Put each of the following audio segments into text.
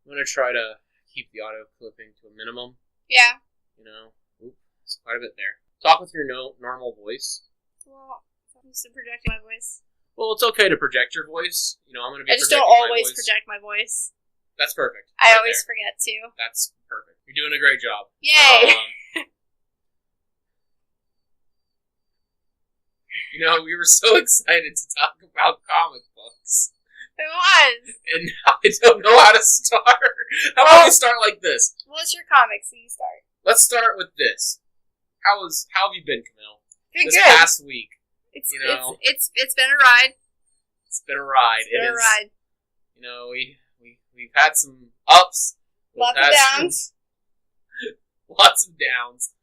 I'm going to try to keep the auto clipping to a minimum. Yeah. It's quite a bit there. Talk with your normal voice. Well, I'm used to projecting my voice. Well, it's okay to project your voice. I'm going to be I just don't always project my voice. That's perfect. I always forget to. That's perfect. You're doing a great job. Yay! We were so excited to talk about comic books. It was. And now I don't know how to start. How about we start like this? What's your comic, so you start. Let's start with this. How have you been, Camille? Been this good. Past week. It's been a ride. It's been a ride. It's been a ride. We've had some ups. Lots of downs. Lots of downs.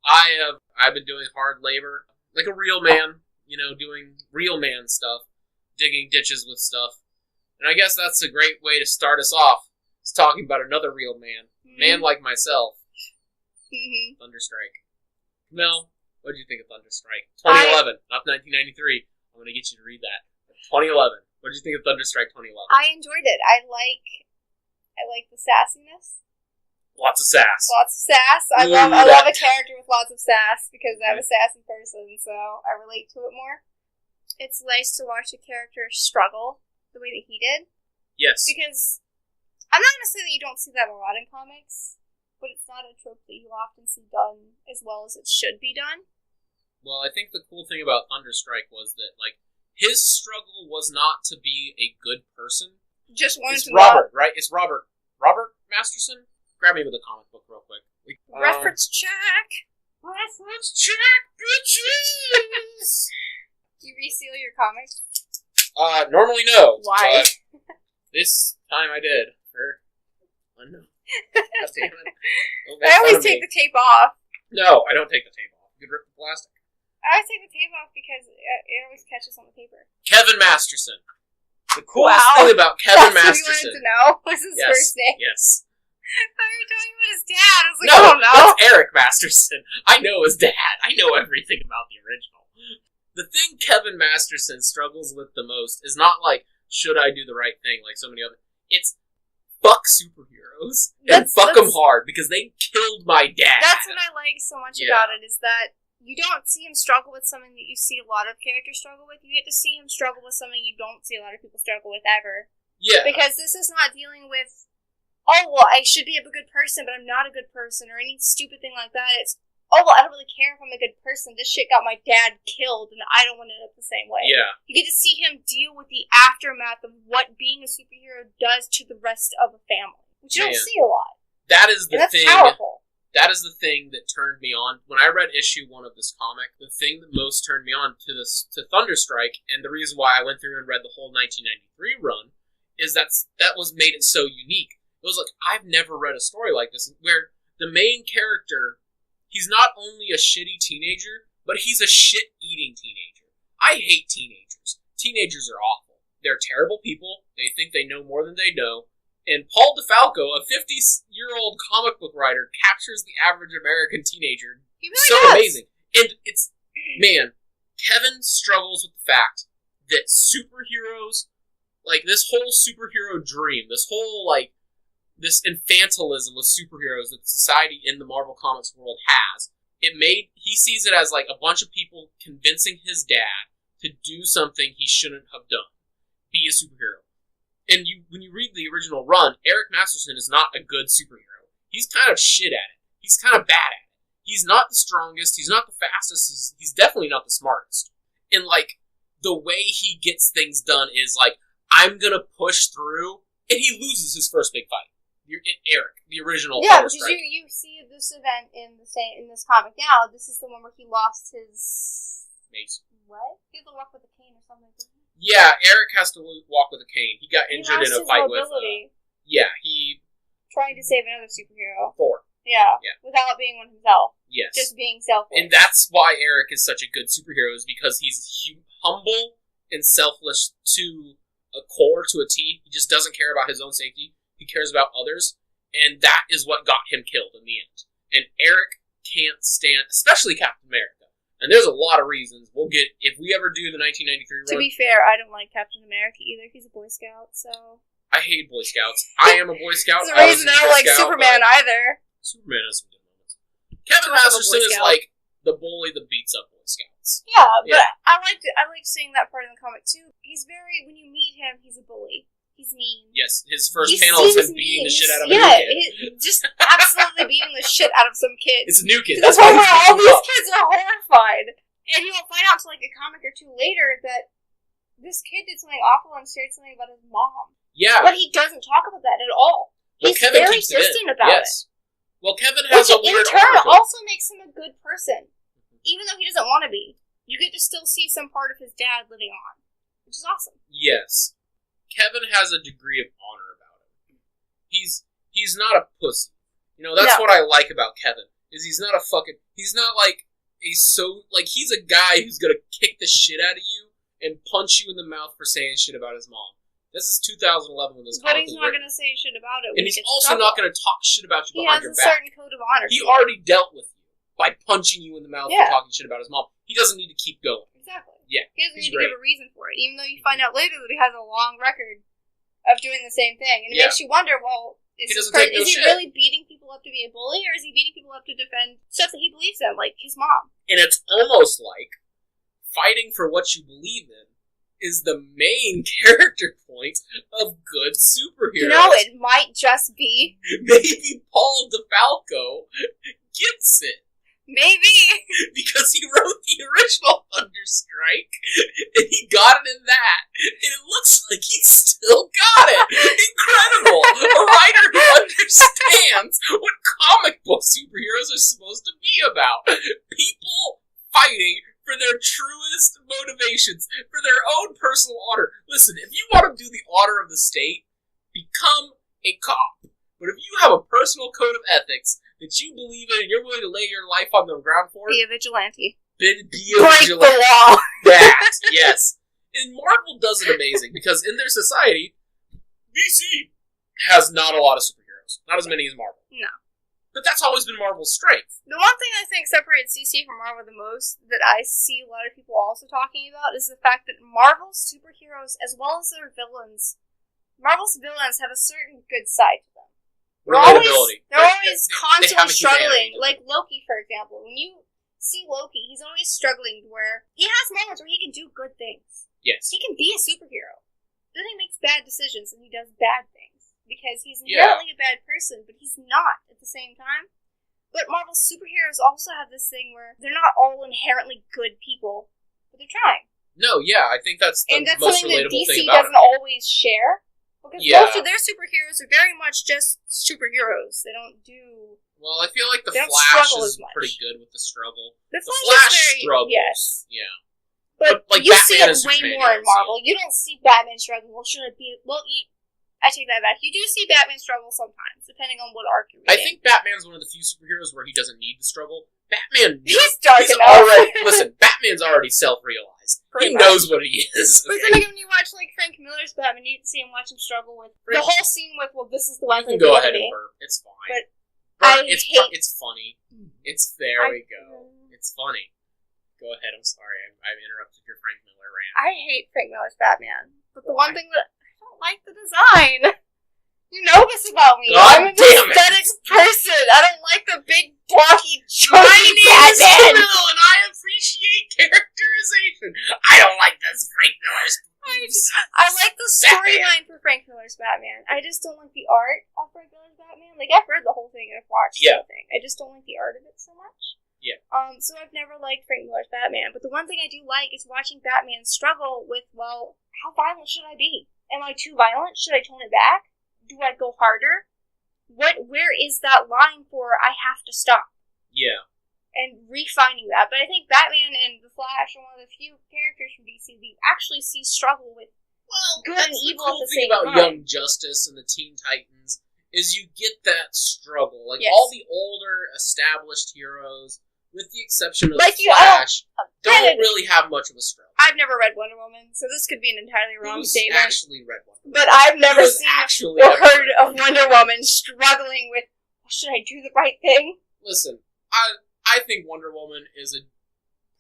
I've been doing hard labor. Like a real man, doing real man stuff. Digging ditches with stuff. And I guess that's a great way to start us off. It's talking about another real man. Mm-hmm. Man like myself. Mm-hmm. Thunderstrike. Camille, what did you think of Thunderstrike? 2011, not 1993. I'm going to get you to read that. 2011. What did you think of Thunderstrike 2011? I enjoyed it. I like the sassiness. Lots of sass. I love a character with lots of sass because I'm a sassy person, so I relate to it more. It's nice to watch a character struggle the way that he did. Yes. Because I'm not going to say that you don't see that a lot in comics, but it's not a trope that you often see done as well as it should be done. Well, I think the cool thing about Thunderstrike was that, his struggle was not to be a good person. Just wanted to Robert, right? It's Robert. Robert Masterson? Grab me with a comic book real quick. Reference check! Reference check, bitches! You reseal your comics? Normally no. Why? But this time I did. No. God damn it. I always take the tape off. No, I don't take the tape off. You could rip the plastic. I always take the tape off because it always catches on the paper. Kevin Masterson. The coolest thing about Kevin Masterson. That's what you wanted to know? What's his first name? Yes. I thought you were talking about his dad. I was like, no, oh no. That's Eric Masterson. I know his dad. I know everything about the original. The thing Kevin Masterson struggles with the most is not should I do the right thing like so many other. It's fuck superheroes and fuck them hard because they killed my dad. That's what I like so much about it is that you don't see him struggle with something that you see a lot of characters struggle with. You get to see him struggle with something you don't see a lot of people struggle with ever. Yeah. Because this is not dealing with, I should be a good person, but I'm not a good person, or any stupid thing like that. It's, I don't really care if I'm a good person. This shit got my dad killed, and I don't want to end up the same way. Yeah. You get to see him deal with the aftermath of what being a superhero does to the rest of a family, which you don't see a lot. That is the thing. That's powerful. That is the thing that turned me on. When I read issue 1 of this comic, the thing that most turned me on to Thunderstrike, and the reason why I went through and read the whole 1993 run, is that was made it so unique. It was I've never read a story like this, where the main character, he's not only a shitty teenager, but he's a shit-eating teenager. I hate teenagers. Teenagers are awful. They're terrible people. They think they know more than they know. And Paul DeFalco, a 50-year-old comic book writer, captures the average American teenager. He really does. Amazing. And it's, Kevin struggles with the fact that superheroes, this whole superhero dream, this whole, this infantilism with superheroes that society in the Marvel Comics world has, he sees it as, a bunch of people convincing his dad to do something he shouldn't have done. Be a superhero. And when you read the original run, Eric Masterson is not a good superhero. He's kind of shit at it. He's kind of bad at it. He's not the strongest. He's not the fastest. He's definitely not the smartest. And, the way he gets things done is, I'm gonna push through, and he loses his first big fight. Eric, the original. Yeah, because you see this event in this comic now. This is the one where he lost his mace. What? He had to walk with a cane or something. Yeah, Eric has to walk with a cane. He got injured in a fight with. He trying to save another superhero. Thor. Yeah. Without being one himself. Yes. Just being selfless. And that's why Eric is such a good superhero, is because he's humble and selfless to a core, to a T. He just doesn't care about his own safety. He cares about others. And that is what got him killed in the end. And Eric can't stand, especially Captain America. And there's a lot of reasons. We'll get, if we ever do the 1993 run. To be fair, I don't like Captain America either. He's a Boy Scout, so. I hate Boy Scouts. I am a Boy Scout. There's a reason I don't like Superman either. Superman has some good moments. Kevin Masterson is like the bully that beats up Boy Scouts. Yeah, but I like seeing that part in the comic too. He's when you meet him, he's a bully. He's mean. Yes, his first panel is him beating the shit out of a new kid. Just absolutely beating the shit out of some kids. It's a new kid. That's why all these kids are horrified. And you'll find out to like a comic or two later that this kid did something awful and shared something about his mom. Yeah. But he doesn't talk about that at all. He's very distant about it. Well, Kevin has a weird arc. Which in turn also makes him a good person. Even though he doesn't want to be. You get to still see some part of his dad living on. Which is awesome. Yes. Kevin has a degree of honor about him. He's not a pussy. You know, that's what I like about Kevin. Is he's not like he's a guy who's gonna kick the shit out of you and punch you in the mouth for saying shit about his mom. This is 2011 when this comic was written. But he's not going to say shit about it. And he's also not going to talk shit about you behind your back. He has a certain code of honor. He already dealt with you by punching you in the mouth for talking shit about his mom. He doesn't need to keep going. Exactly. Yeah. He doesn't need to give a reason for it, even though you find out later that he has a long record of doing the same thing. And it makes you wonder, well, is he really beating people up to be a bully, or is he beating people up to defend stuff that he believes in, like his mom? And it's almost like fighting for what you believe in is the main character point of good superheroes. You know, it might just be. Maybe Paul DeFalco gets it. Maybe. Because he wrote the original Thunderstrike, and he got it in that, and it looks like he still got it. Incredible! A writer who understands what comic book superheroes are supposed to be about. People fighting for their truest motivations, for their own personal honor. Listen, if you want to do the honor of the state, become a cop. But if you have a personal code of ethics that you believe in and you're willing to lay your life on the ground for, be a vigilante. Be a vigilante. Break the law. That, yes. And Marvel does it amazing, because in their society, DC has not a lot of superheroes. Not as many as Marvel. No. But that's always been Marvel's strength. The one thing I think separates DC from Marvel the most, that I see a lot of people also talking about, is the fact that Marvel's superheroes, as well as their villains, Marvel's villains have a certain good side to them. They're always constantly struggling. Like Loki, for example. When you see Loki, he's always struggling where he has moments where he can do good things. Yes. He can be a superhero. Then he makes bad decisions and he does bad things. Because he's inherently a bad person, but he's not at the same time. But Marvel's superheroes also have this thing where they're not all inherently good people, but they're trying. No, yeah, I think that's the most relatable thing about it. And that's something that DC doesn't always share. Because most of their superheroes are very much just superheroes. They don't do... Well, I feel like the Flash is pretty good with the struggle. The Flash struggles. Yes. Yeah. But like, you see it way more in Marvel. You don't see Batman struggling. Well, should it be... Well, I take that back. You do see Batman struggle sometimes, depending on what arc you're reading. I think Batman's one of the few superheroes where he doesn't need the struggle. Batman... He's dark enough. Listen, Batman's already self-realized. He knows what he is. But then again, when you watch, like, Frank Miller's Batman, you see him watch him struggle with... The whole scene with, well, this is the one thing. You can go ahead and burp. It's fine. But it's funny. There we go. It's funny. Go ahead, I'm sorry. I've interrupted your Frank Miller rant. I hate Frank Miller's Batman. But the one thing that... like the design. You know this about me. I'm an aesthetics person. I don't like the big, blocky, chunky Batman. Camelle, and I appreciate characterization. I don't like this Frank Miller's. I like the storyline for Frank Miller's Batman. I just don't like the art of Frank Miller's Batman. Like, I've read the whole thing and I've watched the whole thing. I just don't like the art of it so much. Yeah. So I've never liked Frank Miller's Batman. But the one thing I do like is watching Batman struggle with, well, how violent should I be? Am I too violent? Should I tone it back? Do I go harder? Where is that line for I have to stop? Yeah. And refining that. But I think Batman and The Flash are one of the few characters from DC that you actually see struggle with good and evil at the same time. The cool thing about Young Justice and the Teen Titans is you get that struggle. Like, all the older, established heroes, with the exception of The Flash, don't really have much of a struggle. I've never read Wonder Woman, so this could be an entirely wrong statement. Actually read Wonder Woman. But I've never seen or heard of Wonder Woman struggling with, should I do the right thing? Listen, I think Wonder Woman is a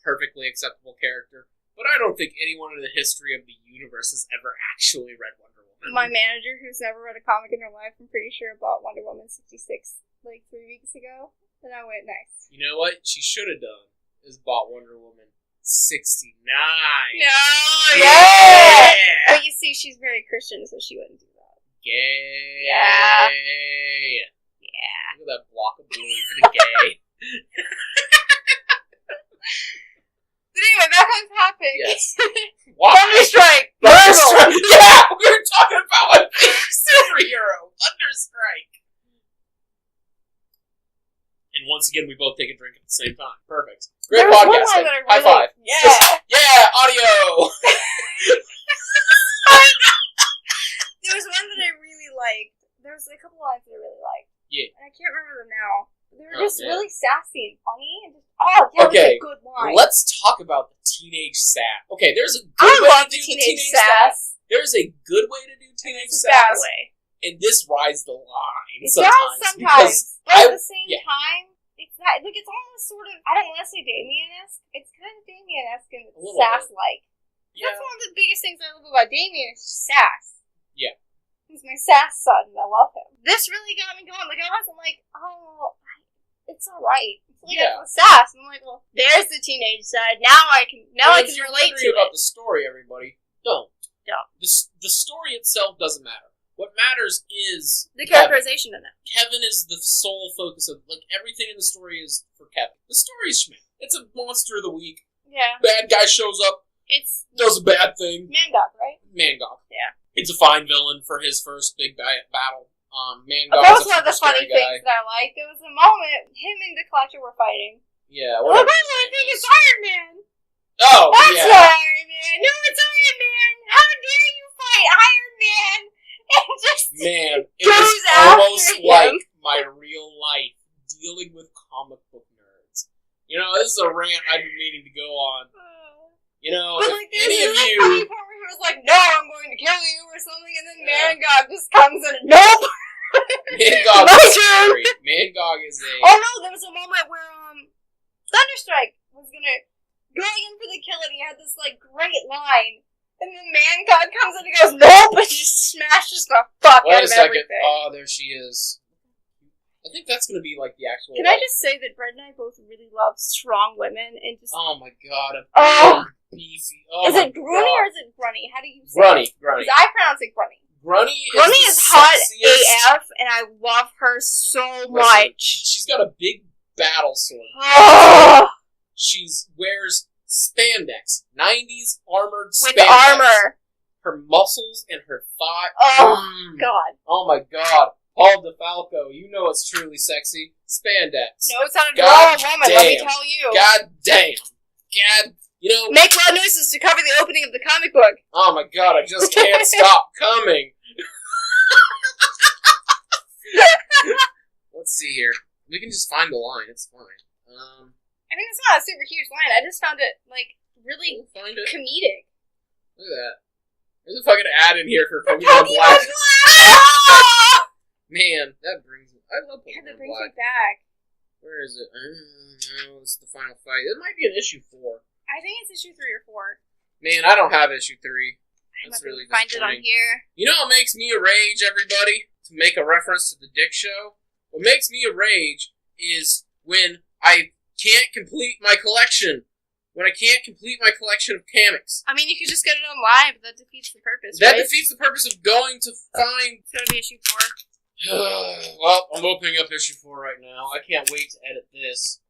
perfectly acceptable character, but I don't think anyone in the history of the universe has ever actually read Wonder Woman. Woman. My manager, who's never read a comic in her life, I'm pretty sure bought Wonder Woman 66 like 3 weeks ago. And I went, nice. You know what she should have done is bought Wonder Woman 69. No, yeah! But you see, she's very Christian, so she wouldn't do that. Gay. Yeah. Yeah. Look at that block of blue for the gay. But anyway, back on topic. Yes. Thunderstrike! Thunderstrike! Yeah! We were talking about a superhero. Thunderstrike. And once again, we both take a drink at the same time. Perfect. Great podcasting. High five. Yeah. Yeah, audio. There was one that I really liked. There was a couple lines that I really liked. Yeah. And I can't remember them now. They were just really sassy and funny. And just, that was a good line. Let's talk about the teenage sass. Okay, there's a good I way love to do the teenage sass. sass. There's a good way to do teenage It's a bad sass. way. And this rides the line It sometimes. does sometimes. But at the same yeah. time, it's not, like, it's almost sort of, I don't want to say Damien-esque. It's kind of Damien-esque and A little sass-like. Yeah. That's one of the biggest things I love about Damien is just sass. Yeah. He's my sass son, and I love him. This really got me going. Like, I wasn't like, it's alright. It's like a sass. I'm like, well, there's the teenage side. Now I can relate to it. About the story, everybody, don't. Don't. The story itself doesn't matter. What matters is The characterization in it. Kevin is the sole focus of, like, everything in the story is for Kevin. The story is Schmidt. It's a monster of the week. Yeah. Bad guy shows up, does a bad thing. Mangok, right? Mangok. Yeah. It's a fine villain for his first big battle. Mangok that is was a one of the funny things that I liked. There was a moment, him and the Clutcher were fighting. Yeah, Oh, whatever. I think it's Iron Man. Oh, That's yeah. not Iron Man. No, it's Iron Man. How dare you fight Iron Man? And just Man, it goes was after almost him. like my real life dealing with comic book nerds. You know, this is a rant I've been meaning to go on. You know, But if like, any of funny you... part where he was like, no, I'm going to kill you or something, and then Mangog just comes in and, nope! Mangog My is turn. great. Mangog is a... Oh no, there was a moment where, Thunderstrike was gonna go in for the kill, and he had this, like, great line. And then Mangog comes in and goes, nope! And just smashes the fuck Wait out a of second. everything. Oh, there she is. I think that's going to be, like, the actual... Can I just say that Brent and I both really love strong women and just... Oh, my God. Oh. Beefy. Oh, is it Grunny or is it Grunny? How do you say Grunny. it? Grunny. Because I pronounce it Grunny. Grunny is hot AF, and I love her so much. She's got a big battle sword. Oh. She wears spandex. 90s armored spandex. With armor. Her muscles and her thigh. Oh, God. Oh, my God. Paul DeFalco, you know it's truly sexy. Spandex. No, it's not a God girl or woman, damn. let me tell you. God damn. God, you know... Make loud noises to cover the opening of the comic book. Oh, my God, I just can't stop coming. Let's see here. We can just find the line. It's fine. I mean, it's not a super huge line. I just found it, like, really find it. comedic. Look at that. There's a fucking ad in here for Pokemon Black. Man, that brings me... I love Yeah, Pokemon that brings Black. me back. Where is it? No, it's the final fight. It might be an issue 4. I think it's issue 3 or 4. Man, I don't have issue 3. I That's might really find it on disappointing. here. You know what makes me a rage, everybody? To make a reference to the Dick Show? What makes me a rage is when I can't complete my collection. When I can't complete my collection of comics. I mean, you could just get it online, but that defeats the purpose, That right? defeats the purpose of going to find... It's gonna be issue 4. Well, I'm opening up issue 4 right now. I can't wait to edit this.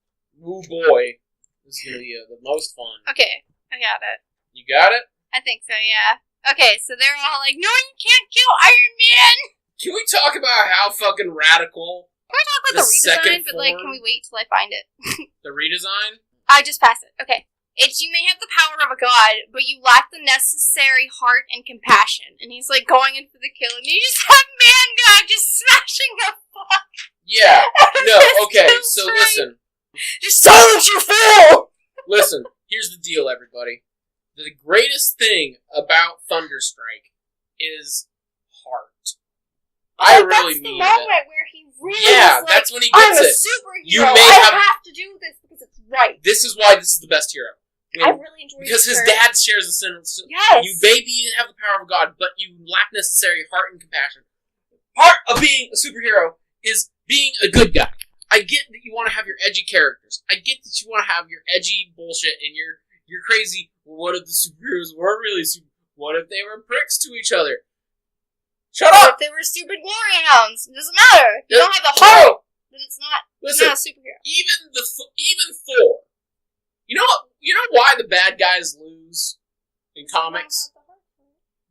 Woo boy. This is going to be the most fun. Okay, I got it. You got it? I think so, yeah. Okay, so they're all like, no, you can't kill Iron Man! Can we talk about how fucking radical Can we talk about The the redesign, second but, like, form? can we wait till I find it? the redesign? I just passed it. Okay. It's, you may have the power of a god, but you lack the necessary heart and compassion. And he's, like, going in for the kill, and you just have Mangog just smashing the fuck. Yeah. No, This okay, feels so right. listen. Just silence, you fool! Listen, here's the deal, everybody. The greatest thing about Thunderstrike is heart. I really mean that's the it. moment where he really Yeah, is like, that's when he I'm gets a it. superhero. You may I have- have to do this because it's right. This is why this is the best hero. I really enjoyed because his Turk. dad shares the sentence. Yes. You maybe have the power of God, but you lack necessary heart and compassion. Part of being a superhero is being a good guy. I get that you want to have your edgy characters. I get that you want to have your edgy bullshit and your crazy. Well, what if the superheroes weren't really super? What if they were pricks to each other? Shut up! If they were stupid glory hounds, it doesn't matter. You don't have the heart. Then it's not. Listen, not a superhero. Even Thor. You know why the bad guys lose in comics?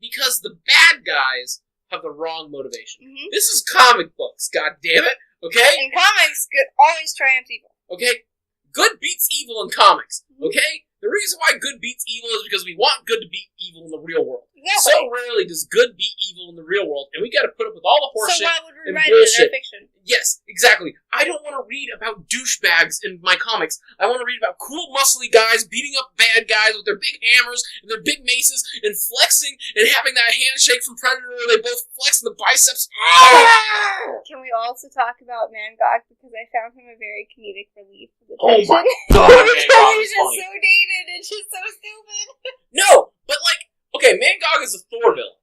Because the bad guys have the wrong motivation. Mm-hmm. This is comic books, god damn it. Okay? In comics, good always triumphs evil. Okay? Good beats evil in comics. Okay? The reason why good beats evil is because we want good to beat evil in the real world. Exactly. So rarely does good beat evil in the real world, and we gotta put up with all the horseshit. So why would we write it in fiction? Yes, exactly. I don't want to read about douchebags in my comics. I want to read about cool, muscly guys beating up bad guys with their big hammers and their big maces and flexing and having that handshake from Predator where they both flex in the biceps. Can we also talk about Mangok because I found him a very comedic relief for the Oh tension. my god, Mangog He's is just funny. so dated and she's so stupid. No, but like, okay, Mangog is a Thor villain.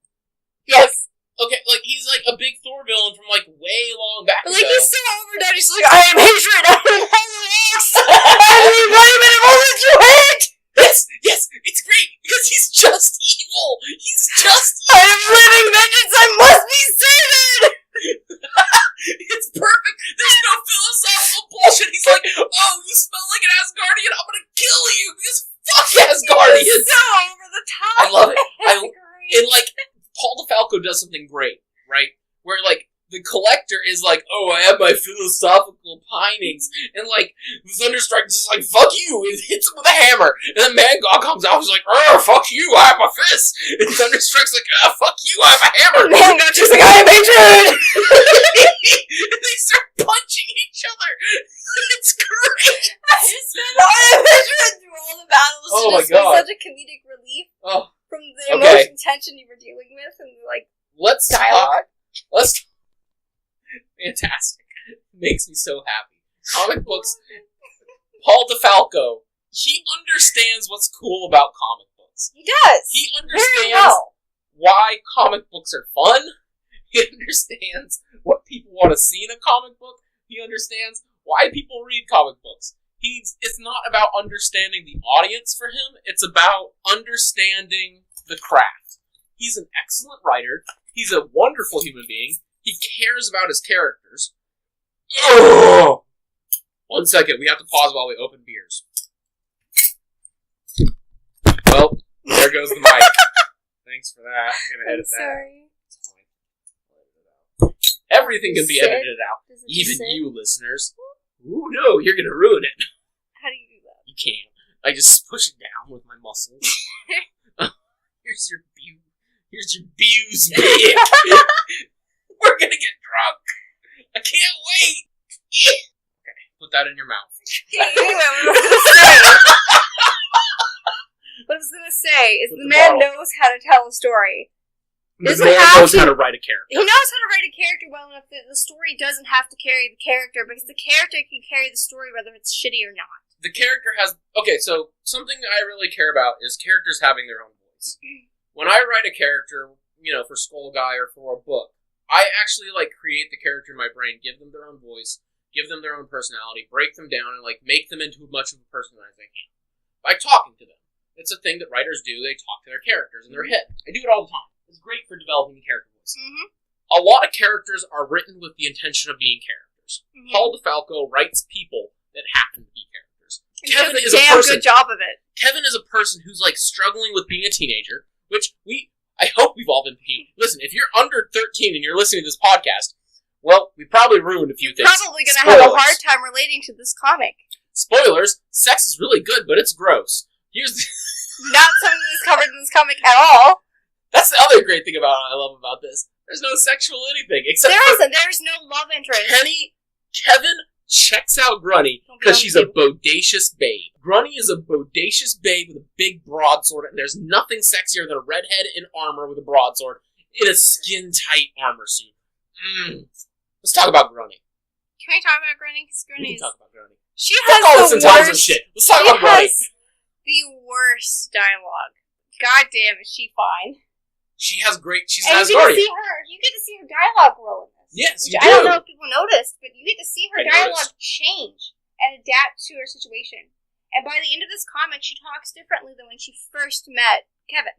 Yes. Okay, like, he's like a big Thor villain from like way long back But ago. like, he's so overdone. He's like, I am hatred. I am holiness. I am embodiment of all that you hate. Yes, it's great because he's just evil. He's just I am living vengeance. I must be saved. It's perfect. There's no philosophical bullshit. He's like, oh, you smell like an Asgardian. I'm gonna kill you because fuck Asgardians. So over the top. I love it. And like, Paul DeFalco does something great, right? Where like the Collector is like, oh, I have my philosophical pinings, and like the Thunderstrike is just like, fuck you, and hits him with a hammer, and then Mangog comes out, and he's like, fuck you, I have a fist, and Thunderstrike's like, fuck you, I have a hammer. Mangog's just like, I am hatred. And they start punching each other. It's great. I am hatred through all the battles. Oh my just god, such a comedic relief from the Okay. emotion tension you were dealing with, and like let's dialogue. Fantastic. Makes me so happy. Comic books. Paul DeFalco, he understands what's cool about comic books. He does. He Very understands well. why comic books are fun. He understands what people want to see in a comic book. He understands why people read comic books. It's not about understanding the audience for him. It's about understanding the craft. He's an excellent writer. He's a wonderful human being. He cares about his characters. Ugh! 1 second, we have to pause while we open beers. Well, there goes the mic. Thanks for that. I'm gonna edit that. Sorry. It's fine. Everything can be Sit. edited out. Does it Even sit? you, listeners. Ooh, no, you're gonna ruin it. How do you do that? You can't. I just push it down with my muscles. Here's your views, dick. We're gonna get drunk. I can't wait. Okay, put that in your mouth. What I was gonna say is With the the man bottle. knows how to tell a story. The Doesn't man have knows to- how to write a character. He knows how to write a character well enough that the story doesn't have to carry the character, because the character can carry the story whether it's shitty or not. The character has... Okay, so something I really care about is characters having their own voice. When I write a character, for Skull Guy or for a book, I actually, create the character in my brain, give them their own voice, give them their own personality, break them down, and, make them into as much of a person as I can. By talking to them. It's a thing that writers do. They talk to their characters in their head. I do it all the time. It's great for developing a character voice. Mm-hmm. A lot of characters are written with the intention of being characters. Mm-hmm. Paul DeFalco writes people that happen to be characters. And Kevin does is a a damn person. good job of it. Kevin is a person who's struggling with being a teenager, which I hope we've all been. Listen, if you're under 13 and you're listening to this podcast, well, we probably ruined a few You're things. probably going to have a hard time relating to this comic. Spoilers: sex is really good, but it's gross. Not something that's covered in this comic at all. That's the other great thing I love about this. There's no sexual anything except There's no love interest. Kevin checks out Grunny because she's a bodacious babe. Grunny is a bodacious babe with a big broadsword, and there's nothing sexier than a redhead in armor with a broadsword in a skin-tight armor suit. Let's talk about Grunny. Can we talk about Grunny? Because We Grunny can talk about Grunny. She Fuck all has this the intelligent worst... shit. Let's talk about Grunny. the worst dialogue. God damn, is she fine? She has great. She's and an Asgardian. You get to see her dialogue grow in this. Yes, you do. do. I don't know if people noticed, but you get to see her dialogue noticed. change and adapt to her situation. And by the end of this comic, she talks differently than when she first met Kevin.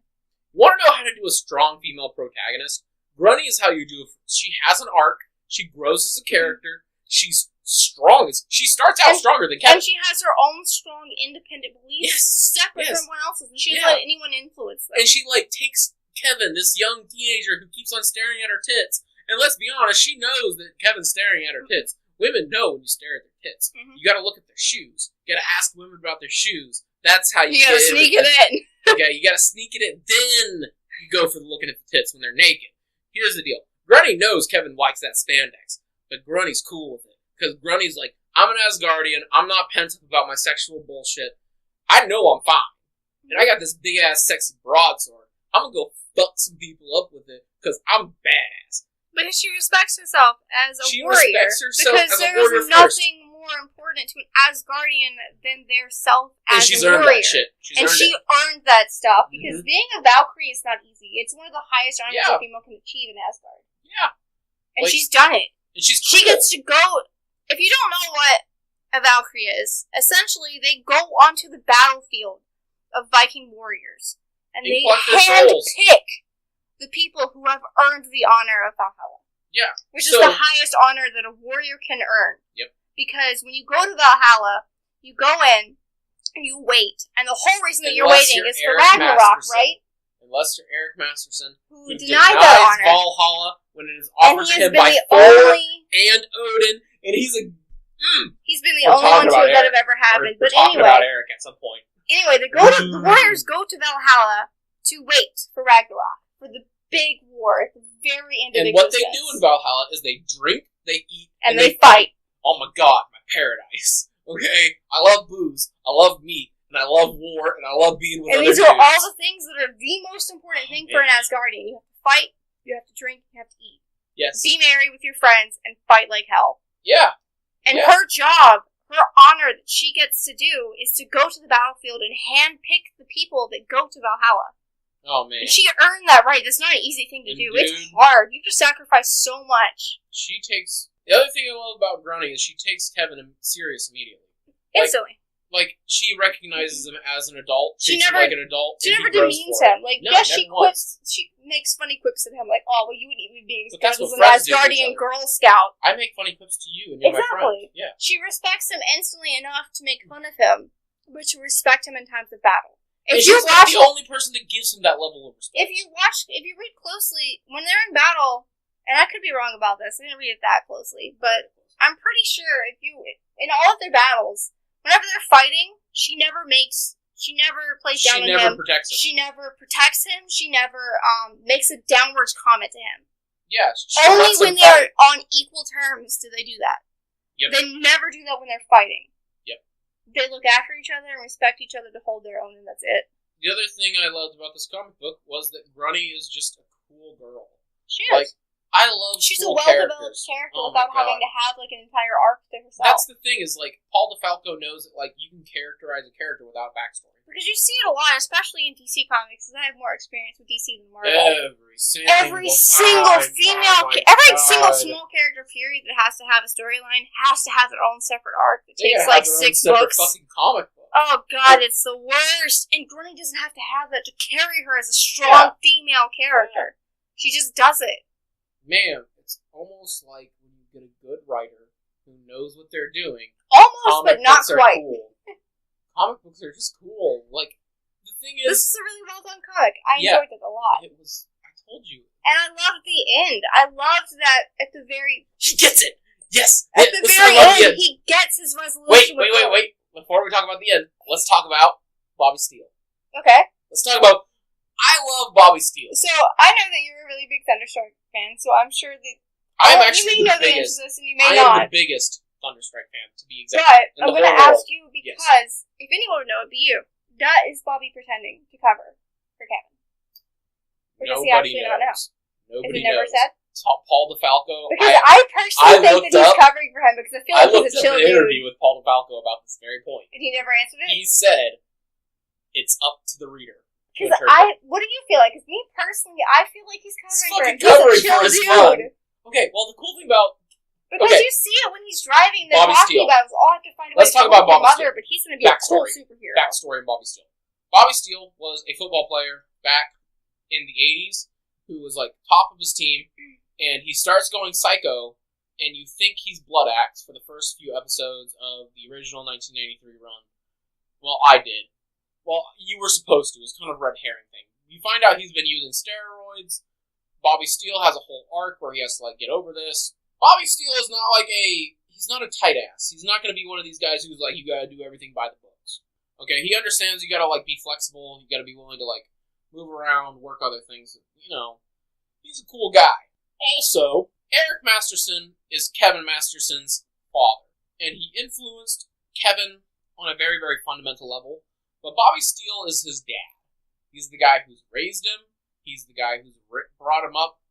Want to know how to do a strong female protagonist? Grunny is how you do it. She has an arc. She grows as a character. She's strong. She starts out stronger than Kevin. And she has her own strong, independent beliefs separate from everyone else's. And she doesn't let anyone influence them. And she, takes Kevin, this young teenager who keeps on staring at her tits. And let's be honest, she knows that Kevin's staring at her tits. Women know when you stare at their tits. Mm-hmm. You gotta look at their shoes. You gotta ask women about their shoes. That's how you gotta sneak it in. Okay, you gotta sneak it in. Then you go for looking at the tits when they're naked. Here's the deal. Grunny knows Kevin likes that spandex. But Grunny's cool with it. Because Grunny's like, I'm an Asgardian. I'm not pent up about my sexual bullshit. I know I'm fine. And I got this big-ass sexy broadsword. I'm gonna go fuck some people up with it. Because I'm badass. Because she respects herself as a warrior. She respects herself as a warrior because there's nothing more important to an Asgardian than their self as she's a warrior. Earned that shit. She earned that stuff. Because being a Valkyrie is not easy. It's one of the highest honors a female can achieve in Asgard. Yeah. And she's done it. And she's cool. She gets to go... If you don't know what a Valkyrie is, essentially they go onto the battlefield of Viking warriors. And they handpick the people who have earned the honor of Valhalla. Yeah. Which is the highest honor that a warrior can earn. Yep. Because when you go to Valhalla, you go in and you wait. And the whole reason that you're waiting is for Ragnarok, right? Unless you're Eric Masterson, who denies that honor. Valhalla when it is offered to him by Thor and Odin, and he's a... He's been the only one that have ever happened. But anyway, about Eric at some point. Anyway, the warriors go to Valhalla to wait for Ragnarok, for the big war at the very end of existence. And what they do in Valhalla is they drink, they eat, and they fight. Oh my god, my paradise. Okay? I love booze, I love meat, and I love war, and I love being with other dudes. And these are all the things that are the most important thing for an Asgardian. You have to fight, you have to drink, you have to eat. Yes. Be merry with your friends, and fight like hell. Yeah. And her job, her honor that she gets to do is to go to the battlefield and handpick the people that go to Valhalla. Oh, man. And she earned that right. That's not an easy thing to do. Dude, it's hard. You have to sacrifice so much. She takes... The other thing I love about Grunny is she takes Kevin serious immediately. Instantly. She recognizes him as an adult. She treats never, him like an adult. She never demeans him. She quips. She makes funny quips at him, like, "Oh, well, you wouldn't even be as an Asgardian Girl Scout." I make funny quips to you, and you're my friend. Yeah. She respects him instantly enough to make fun of him, but to respect him in times of battle. If she's not the only person that gives him that level of respect. If you read closely, when they're in battle, and I could be wrong about this, I didn't read it that closely, but I'm pretty sure in all of their battles, whenever they're fighting, she never plays down on him. She never protects him. She never protects him. She never makes a downwards comment to him. Yeah. Only when they're on equal terms do they do that. Yep. They never do that when they're fighting. Yep. They look after each other and respect each other to hold their own, and that's it. The other thing I loved about this comic book was that Grunny is just a cool girl. She is. I love She's a well-developed character without having to have, an entire arc to herself. That's the thing, is, Paul DeFalco knows that, you can characterize a character without backstory. Because you see it a lot, especially in DC Comics, because I have more experience with DC than Marvel. Every single single small character period that has to have a storyline has to have their own separate arc that takes, 6 books. Fucking comic book. Oh, God, it's the worst. And Grunny doesn't have to have that to carry her as a strong female character. She just does it. Man, it's almost like when you get a good writer who knows what they're doing. Almost, but not quite. Cool. Comic books are just cool. The thing is... This is a really well-done comic. I enjoyed it a lot. It was... I told you. And I loved the end. I loved that at the very... He gets it! Yes! At the very end, he gets his resolution. Wait. Before we talk about the end, let's talk about Bobby Steele. Okay. Let's talk about... I love Bobby Steele. So, I know that you're a really big Thunderstrike fan, so I'm sure that... I'm actually you may know the answer to this, and you may not. I am the biggest Thunderstrike fan, to be exact. But I'm going to ask you, because if anyone would know, it'd be you. That is Bobby pretending to cover for Kevin. Or does he actually not know? Nobody knows. Is he never said? Paul DeFalco. Because I personally think that he's covering for him, because I feel like he's a chill dude. I looked up an interview with Paul DeFalco about this very point. And he never answered it? He said It's up to the reader. Because what do you feel like? Because me personally, I feel like he's covering for his fun. dude. Okay, well, the cool thing about... Because you see it when he's driving, they're Bobby talking Steele. about it. I'll have to find a way Let's to talk about help your Bobby mother, Steele. but he's going to be a cool superhero. Backstory on Bobby Steele. Bobby Steele was a football player back in the 80s who was, like, top of his team, and he starts going psycho, and you think he's Blood Axe for the first few episodes of the original 1993 run. Well, I did. Well, you were supposed to. It's kind of a red herring thing. You find out he's been using steroids. Bobby Steele has a whole arc where he has to, like, get over this. Bobby Steele is not like he's not a tight ass. He's not going to be one of these guys who's like, you got to do everything by the books. Okay, he understands you got to, like, be flexible. You got to be willing to, like, move around, work other things. You know, he's a cool guy. Also, Eric Masterson is Kevin Masterson's father. And he influenced Kevin on a very, very fundamental level. But Bobby Steele is his dad. He's the guy who's raised him. He's the guy who's brought him up.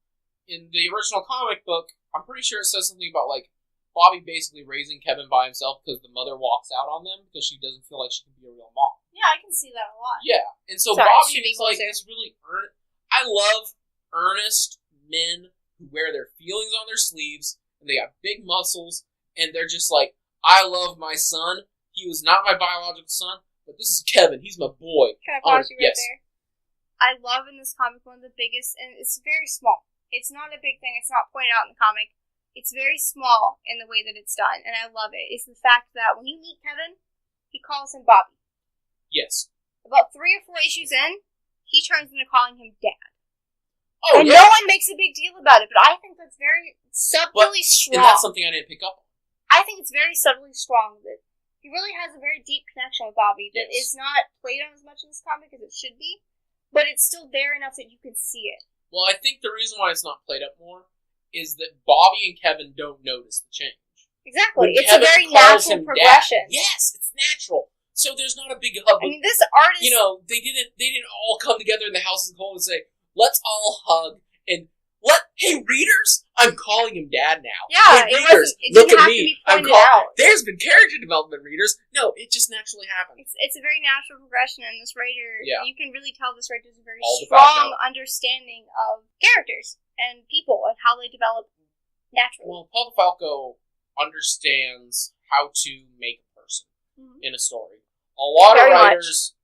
In the original comic book, I'm pretty sure it says something about, like, Bobby basically raising Kevin by himself because the mother walks out on them because she doesn't feel like she can be a real mom. Yeah, I can see that a lot. Yeah, and so Bobby is, like, this really I love earnest men who wear their feelings on their sleeves, and they got big muscles, and they're just like, I love my son. He was not my biological son, but this is Kevin. He's my boy. Can I pause you right there? I love in this comic one of the biggest, and it's very small. It's not a big thing. It's not pointed out in the comic. It's very small in the way that it's done, and I love it. It's the fact that when you meet Kevin, he calls him Bobby. Yes. About 3 or 4 issues in, he turns into calling him Dad. Oh, and yeah. no one makes a big deal about it, but I think that's very subtly strong. And that's something I didn't pick up on. I think it's very subtly strong that he really has a very deep connection with Bobby that is not played on as much in this comic as it should be, but it's still there enough that you can see it. Well, I think the reason why it's not played up more is that Bobby and Kevin don't notice the change. Exactly. When it's Kevin a very calls natural him progression. Dad, yes, it's natural. So there's not a big hub. I mean, this artist... You know, they didn't all come together in the house of cold and say, let's all hug and hey, readers, I'm calling him Dad now. Yeah, hey, readers, look at me. There's been character development, readers. No, it just naturally happens. It's a very natural progression, and this writer, you can really tell this writer has a very all strong understanding of characters and people and how they develop naturally. Well, Paul DeFalco understands how to make a person in a story. A lot of writers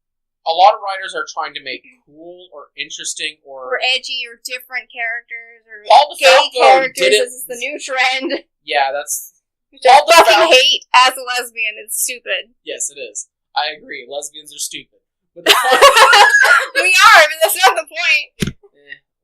are trying to make cool or interesting or edgy or different characters or Paul gay DeFalco characters. This is the new trend. Yeah, that's... Which I fucking hate as a lesbian. It's stupid. Yes, it is. I agree. Lesbians are stupid. But we are, but that's not the point.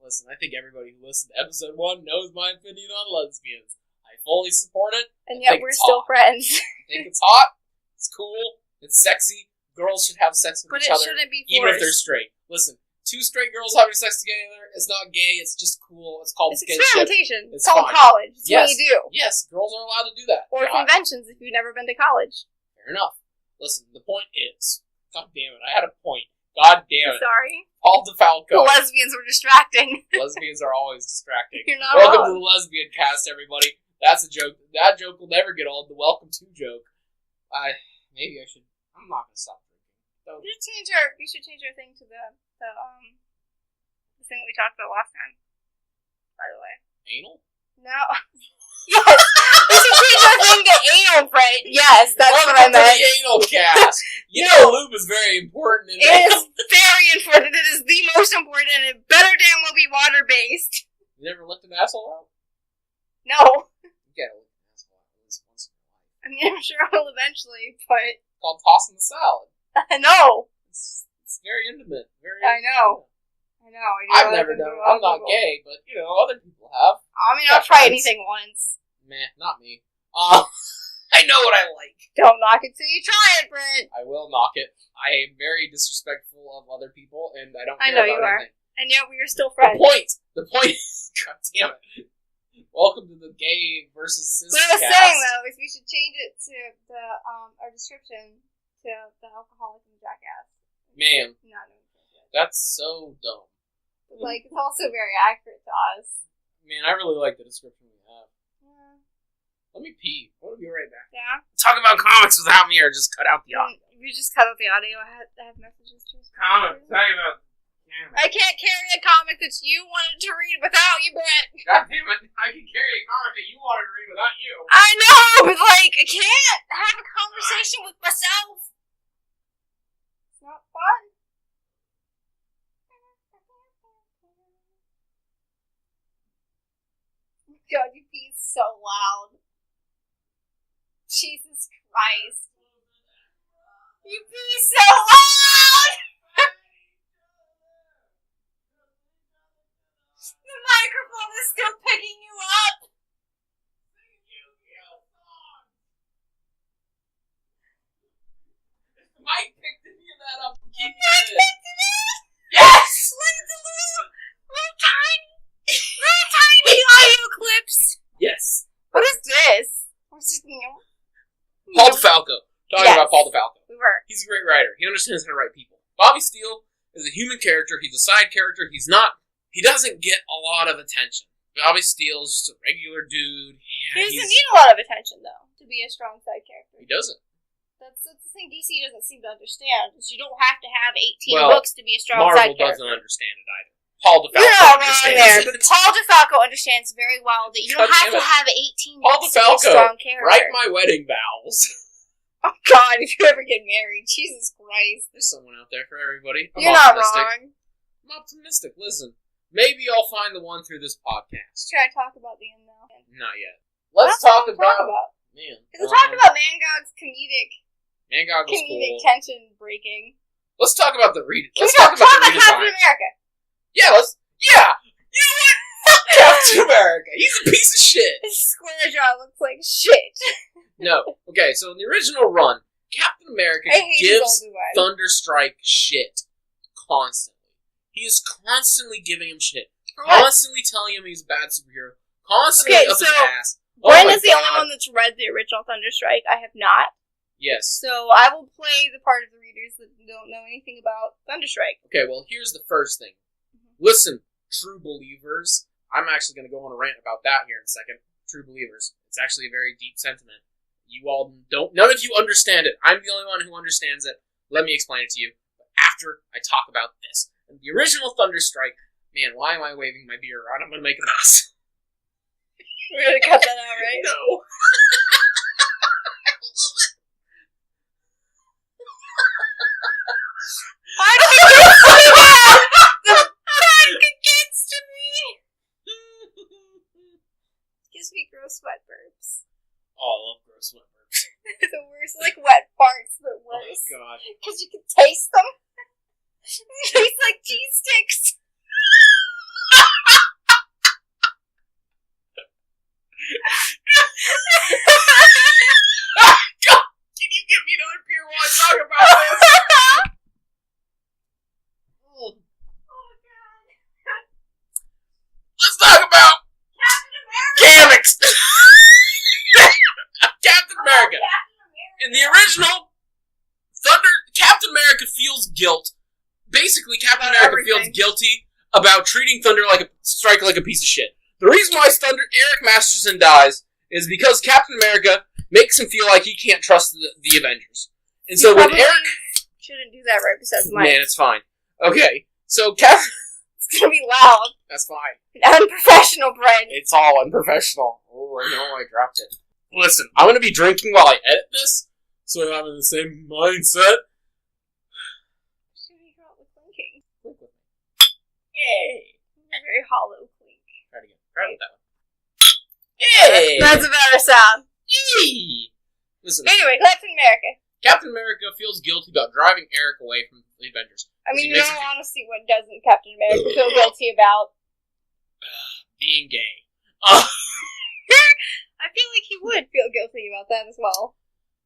Listen, I think everybody who listened to episode 1 knows my opinion on lesbians. I fully support it. And yet we're still friends. I think it's hot. It's cool. It's sexy. Girls should have sex with each other. But it shouldn't be forced. Even if they're straight. Listen, 2 straight girls having sex together is not gay. It's just cool. It's called experimentation. It's called college. It's what you do. Yes, girls are allowed to do that. Or conventions if you've never been to college. Fair enough. Listen, the point is... God damn it, I had a point. God damn it. Sorry. Paul DeFalco. The lesbians were distracting. Lesbians are always distracting. You're not Welcome wrong. to the lesbian cast, everybody. That's a joke. That joke will never get old. The welcome to joke. Maybe I should... I'm not going to stop. We should change our thing to the thing that we talked about last time. By the way. Anal? No. Yes. We should change our thing to anal, Brent. Yes, that's what I meant. The anal cast. You know, lube is very important. It is very important. It is the most important, and it better damn well be water based. You never licked an asshole out? No. You gotta lick an asshole out at least once in your life. I mean, I'm sure I will eventually, but it's called tossing the salad. I know. It's very intimate. I know. I've never done it. I'm not gay, but, you know, other people have. I mean, I'll try anything once. Meh, not me. I know what I like. Don't knock it till you try it, Brent. I will knock it. I am very disrespectful of other people, and I don't care about anything. And yet we are still friends. The point God damn it. Welcome to the gay versus cis What I was saying, though, is we should change it to our description to the alcoholic and the jackass. Man. That's so dumb. Like, it's also very accurate to us. Man, I really like the description we have. Yeah. Let me pee. I want to be right back. Yeah? Talk about comics without me or just cut out the audio. We You just cut out the audio. I have messages to respond. Comic, talking about Camelle. I can't carry a comic that you wanted to read without you, Brent. God damn it, I can carry a comic that you wanted to read without you. I know, but like, I can't have a conversation with myself. It's not fun. God, you pee so loud. Jesus Christ. You pee so loud! The microphone is still picking you up. Mike picked any of that up. You picked it up? Yes! Look at the little tiny audio clips. Yes. What is this? What's this? Paul DeFalco. Talking about Paul DeFalco. We were. He's a great writer. He understands how to write people. Bobby Steele is a human character. He's a side character. He doesn't get a lot of attention. Bobby Steele's just a regular dude. Yeah, he doesn't need a lot of attention, though, to be a strong side character. He doesn't. That's the thing DC doesn't seem to understand, is you don't have to have 18 books to be a strong Marvel side character. doesn't understand it either. Paul DeFalco You're not wrong understands there, it. but Paul DeFalco understands very well that you don't have to have 18 Paul books to be a DeFalco, strong character. write my wedding vows. Oh God, if you ever get married, Jesus Christ. There's someone out there for everybody. You're not wrong. I'm optimistic. Listen, maybe I'll find the one through this podcast. Should I talk about the end now? Not yet. Let's talk about... Man. Because we're talking about Mangog's comedic Mangog was cool. tension breaking. Let's talk about the read. Can we Let's talk about the Captain redesign. America? Yeah, let's... Yeah! You know what? Fuck Captain America. He's a piece of shit. His square jaw looks like shit. No. Okay, so in the original run, Captain America gives Thunderstrike shit constantly. He is constantly giving him shit. Constantly telling him he's a bad superhero. Constantly up his ass. Gwen is the only one that's read the original Thunderstrike. I have not. Yes. So I will play the part of the readers that don't know anything about Thunderstrike. Okay, well, here's the first thing. Listen, true believers. I'm actually going to go on a rant about that here in a second. True believers. It's actually a very deep sentiment. You all don't... None of you understand it. I'm the only one who understands it. Let me explain it to you. After I talk about this. And the original Thunderstrike... Man, why am I waving my beer around? I'm going to make a mess. We're going to cut that out, right? No. Why do you do that? The back against me. Gives me gross sweat burps. Oh, I love gross sweat burps. The worst, like wet farts, but worse. Oh, God. Because you can taste them. They taste like cheese sticks. God, can you give me another beer while I talk about this? Oh, God. Let's talk about Cammix. Captain America. In the original, Captain America feels guilt. Basically, Captain America feels guilty about treating Strike like a piece of shit. The reason why Eric Masterson dies is because Captain America makes him feel like he can't trust the Avengers. And so when Eric... shouldn't do that right beside the mic. Man, it's fine. Okay, so Captain... It's gonna be loud. That's fine. Unprofessional, Brent. It's all unprofessional. Oh, I know I dropped it. Listen, I'm gonna be drinking while I edit this, so I'm in the same mindset. Should we go out with clinking? Clink with me. Yay! A very hollow clink. Try it again. Try it with that one. Yay! That's a better sound. Yay! Listen. Anyway, Captain America. Captain America feels guilty about driving Eric away from the Avengers. I mean, in all honesty, what doesn't Captain America feel guilty about? Being gay. I feel like he would feel guilty about that as well.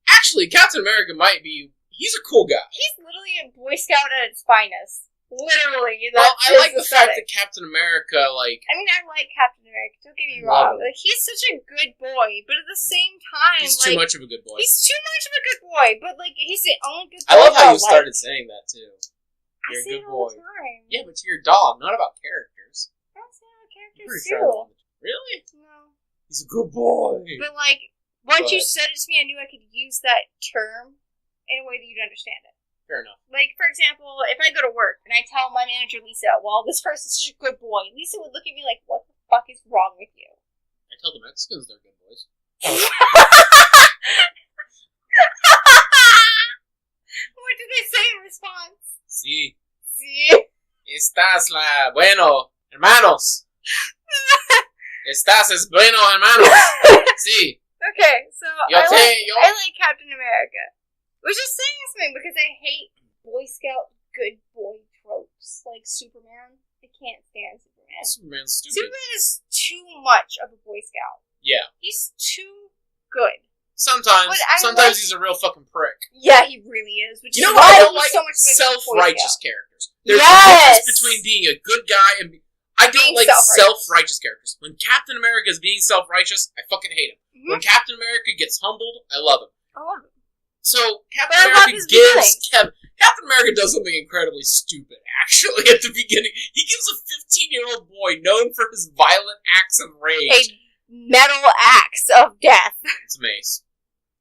Actually, Captain America might be... He's a cool guy. He's literally a Boy Scout at its finest. Literally. Well, I like the fact that Captain America, like... I mean, I like Captain America, don't get me wrong. Like, he's such a good boy, but at the same time, he's too much of a good boy. He's too much of a good boy, but, like, he's the only good boy I love how you started saying that, too. You're a good boy. All the time. Yeah, but to your dog, not about characters. I don't say about characters, too. Really? No. He's a good boy. But, like, once you said it to me, I knew I could use that term in a way that you'd understand it. Fair enough. Like, for example, if I go to work and I tell my manager, Lisa, well, this person's such a good boy, Lisa would look at me like, what the fuck is wrong with you? I tell the Mexicans they're good boys. What did they say in response? Sí. Sí. Estás la bueno, hermanos. Estás es bueno, hermanos. Sí. Okay, so Yo I like Captain America. Which is saying something because I hate Boy Scout good boy tropes like Superman. I can't stand Superman. Superman's stupid. Superman is too much of a Boy Scout. Yeah. He's too good. Sometimes he's a real fucking prick. Yeah, he really is. Which You know is what? why I don't he's like so much of a self-righteous Boy Scout. characters. There's a Yes! difference between being a good guy and I don't Being like self-righteous. self-righteous characters. When Captain America is being self-righteous, I fucking hate him. Mm-hmm. When Captain America gets humbled, I love him. I love him. So Captain But I love America his Captain America does something incredibly stupid. Actually, at the beginning, he gives a 15-year-old boy known for his violent acts of rage A metal axe of death. It's a mace.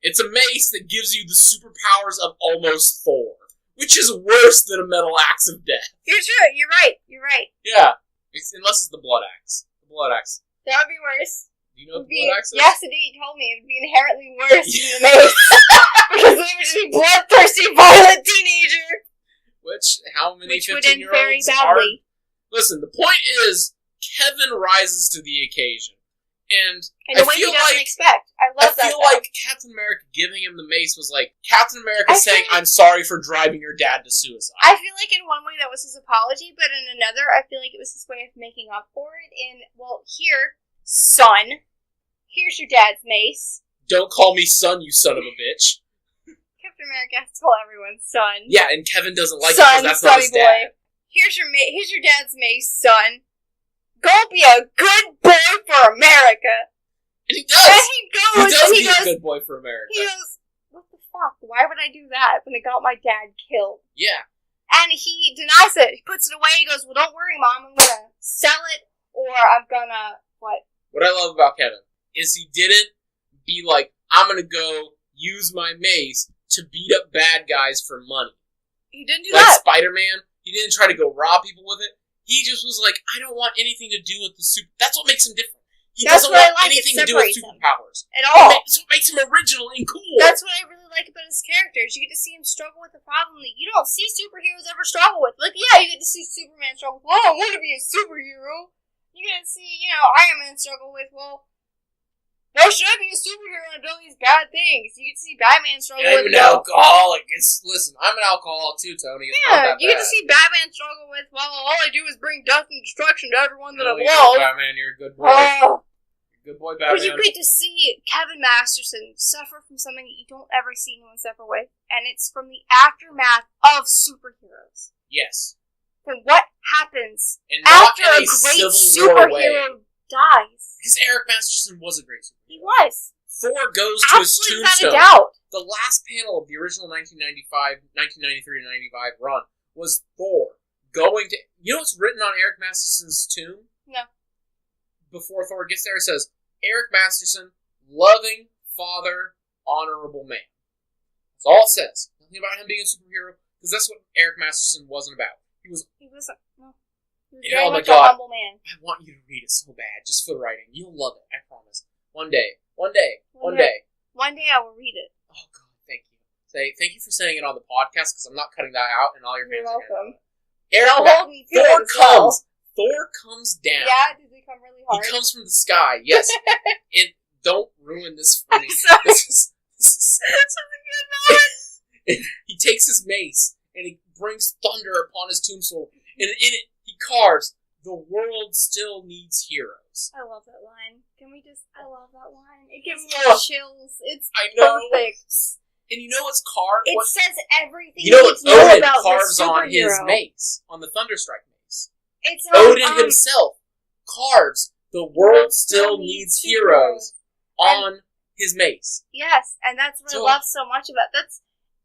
It's a mace that gives you the superpowers of almost Thor, which is worse than a metal axe of death. You're true. You're right. You're right. Yeah, unless it's the blood axe. The blood axe. That would be worse. Do you know what the blood axe is? Yes, indeed. You told me it would be inherently worse than the mace. Because they would just be bloodthirsty, violent teenager. How many Which would end 15-year-olds very are... badly. Listen, the point is, Kevin rises to the occasion. And In a way he doesn't expect. I love that. I feel like Captain America giving him the mace was like Captain America saying, I'm sorry for driving your dad to suicide. I feel like in one way that was his apology, but in another, I feel like it was his way of making up for it in, well, here, son, here's your dad's mace. Don't call me son, you son of a bitch. Captain America has to call everyone son. Yeah, and Kevin doesn't like son, it because that's not his dad. Here's your dad's mace, son. Go be a good boy for America. And he does. And he goes. He does be a good boy for America. He goes, what the fuck? Why would I do that when it got my dad killed? Yeah. And he denies it. He puts it away. He goes, well, don't worry, Mom. I'm going to sell it, or I'm going to, what? What I love about Kevin is he didn't be like, I'm going to go use my mace to beat up bad guys for money. He didn't do like that. Like Spider-Man. He didn't try to go rob people with it. He just was like, I don't want anything to do with the super... That's what makes him different. He doesn't want anything to do with superpowers. At all. That's what makes him original and cool. That's what I really like about his characters. You get to see him struggle with a problem that you don't see superheroes ever struggle with. Like, yeah, you get to see Superman struggle with, I want to be a superhero. You get to see, Iron Man struggle with, why should I be a superhero and do all these bad things? You get to see Batman struggle with... I'm an alcoholic. Listen, I'm an alcoholic too, Tony. It's not that you get bad. to see Batman struggle with, all I do is bring death and destruction to everyone that I You're love. Batman, you're a good boy. Good boy, Batman. But you get to see Kevin Masterson suffer from something that you don't ever see anyone suffer with, and it's from the aftermath of superheroes. Yes. From what happens and not after in a great superhero dies. Because Eric Masterson was a great superhero. He was. Thor goes to his tombstone. Without a doubt. The last panel of the original 1993 to 95 run was Thor going to... You know what's written on Eric Masterson's tomb? No. Before Thor gets there, it says, Eric Masterson, loving father, honorable man. That's all it says. Nothing about him being a superhero, because that's what Eric Masterson wasn't about. He wasn't. No. He was very much a humble man. I want you to read it so bad, just for the writing. You'll love it, I promise. One day. One day I will read it. Oh, God, thank you. Thank you for saying it on the podcast, because I'm not cutting that out, and all your fans are welcome. Thor comes down. Yeah, does he come really hard? He comes from the sky, yes. And don't ruin this for me. Sorry. This is something good. He takes his mace, and he brings thunder upon his tombstone, and in it, he carves, the world still needs heroes. I love that line. I love that line. It gives me chills. It's perfect. And you know what's carved? It says everything you know what Odin about carves on his mace, on the thunderstrike mace. It's Odin himself carves, the world still needs heroes on his mace. Yes, and that's what I love so much about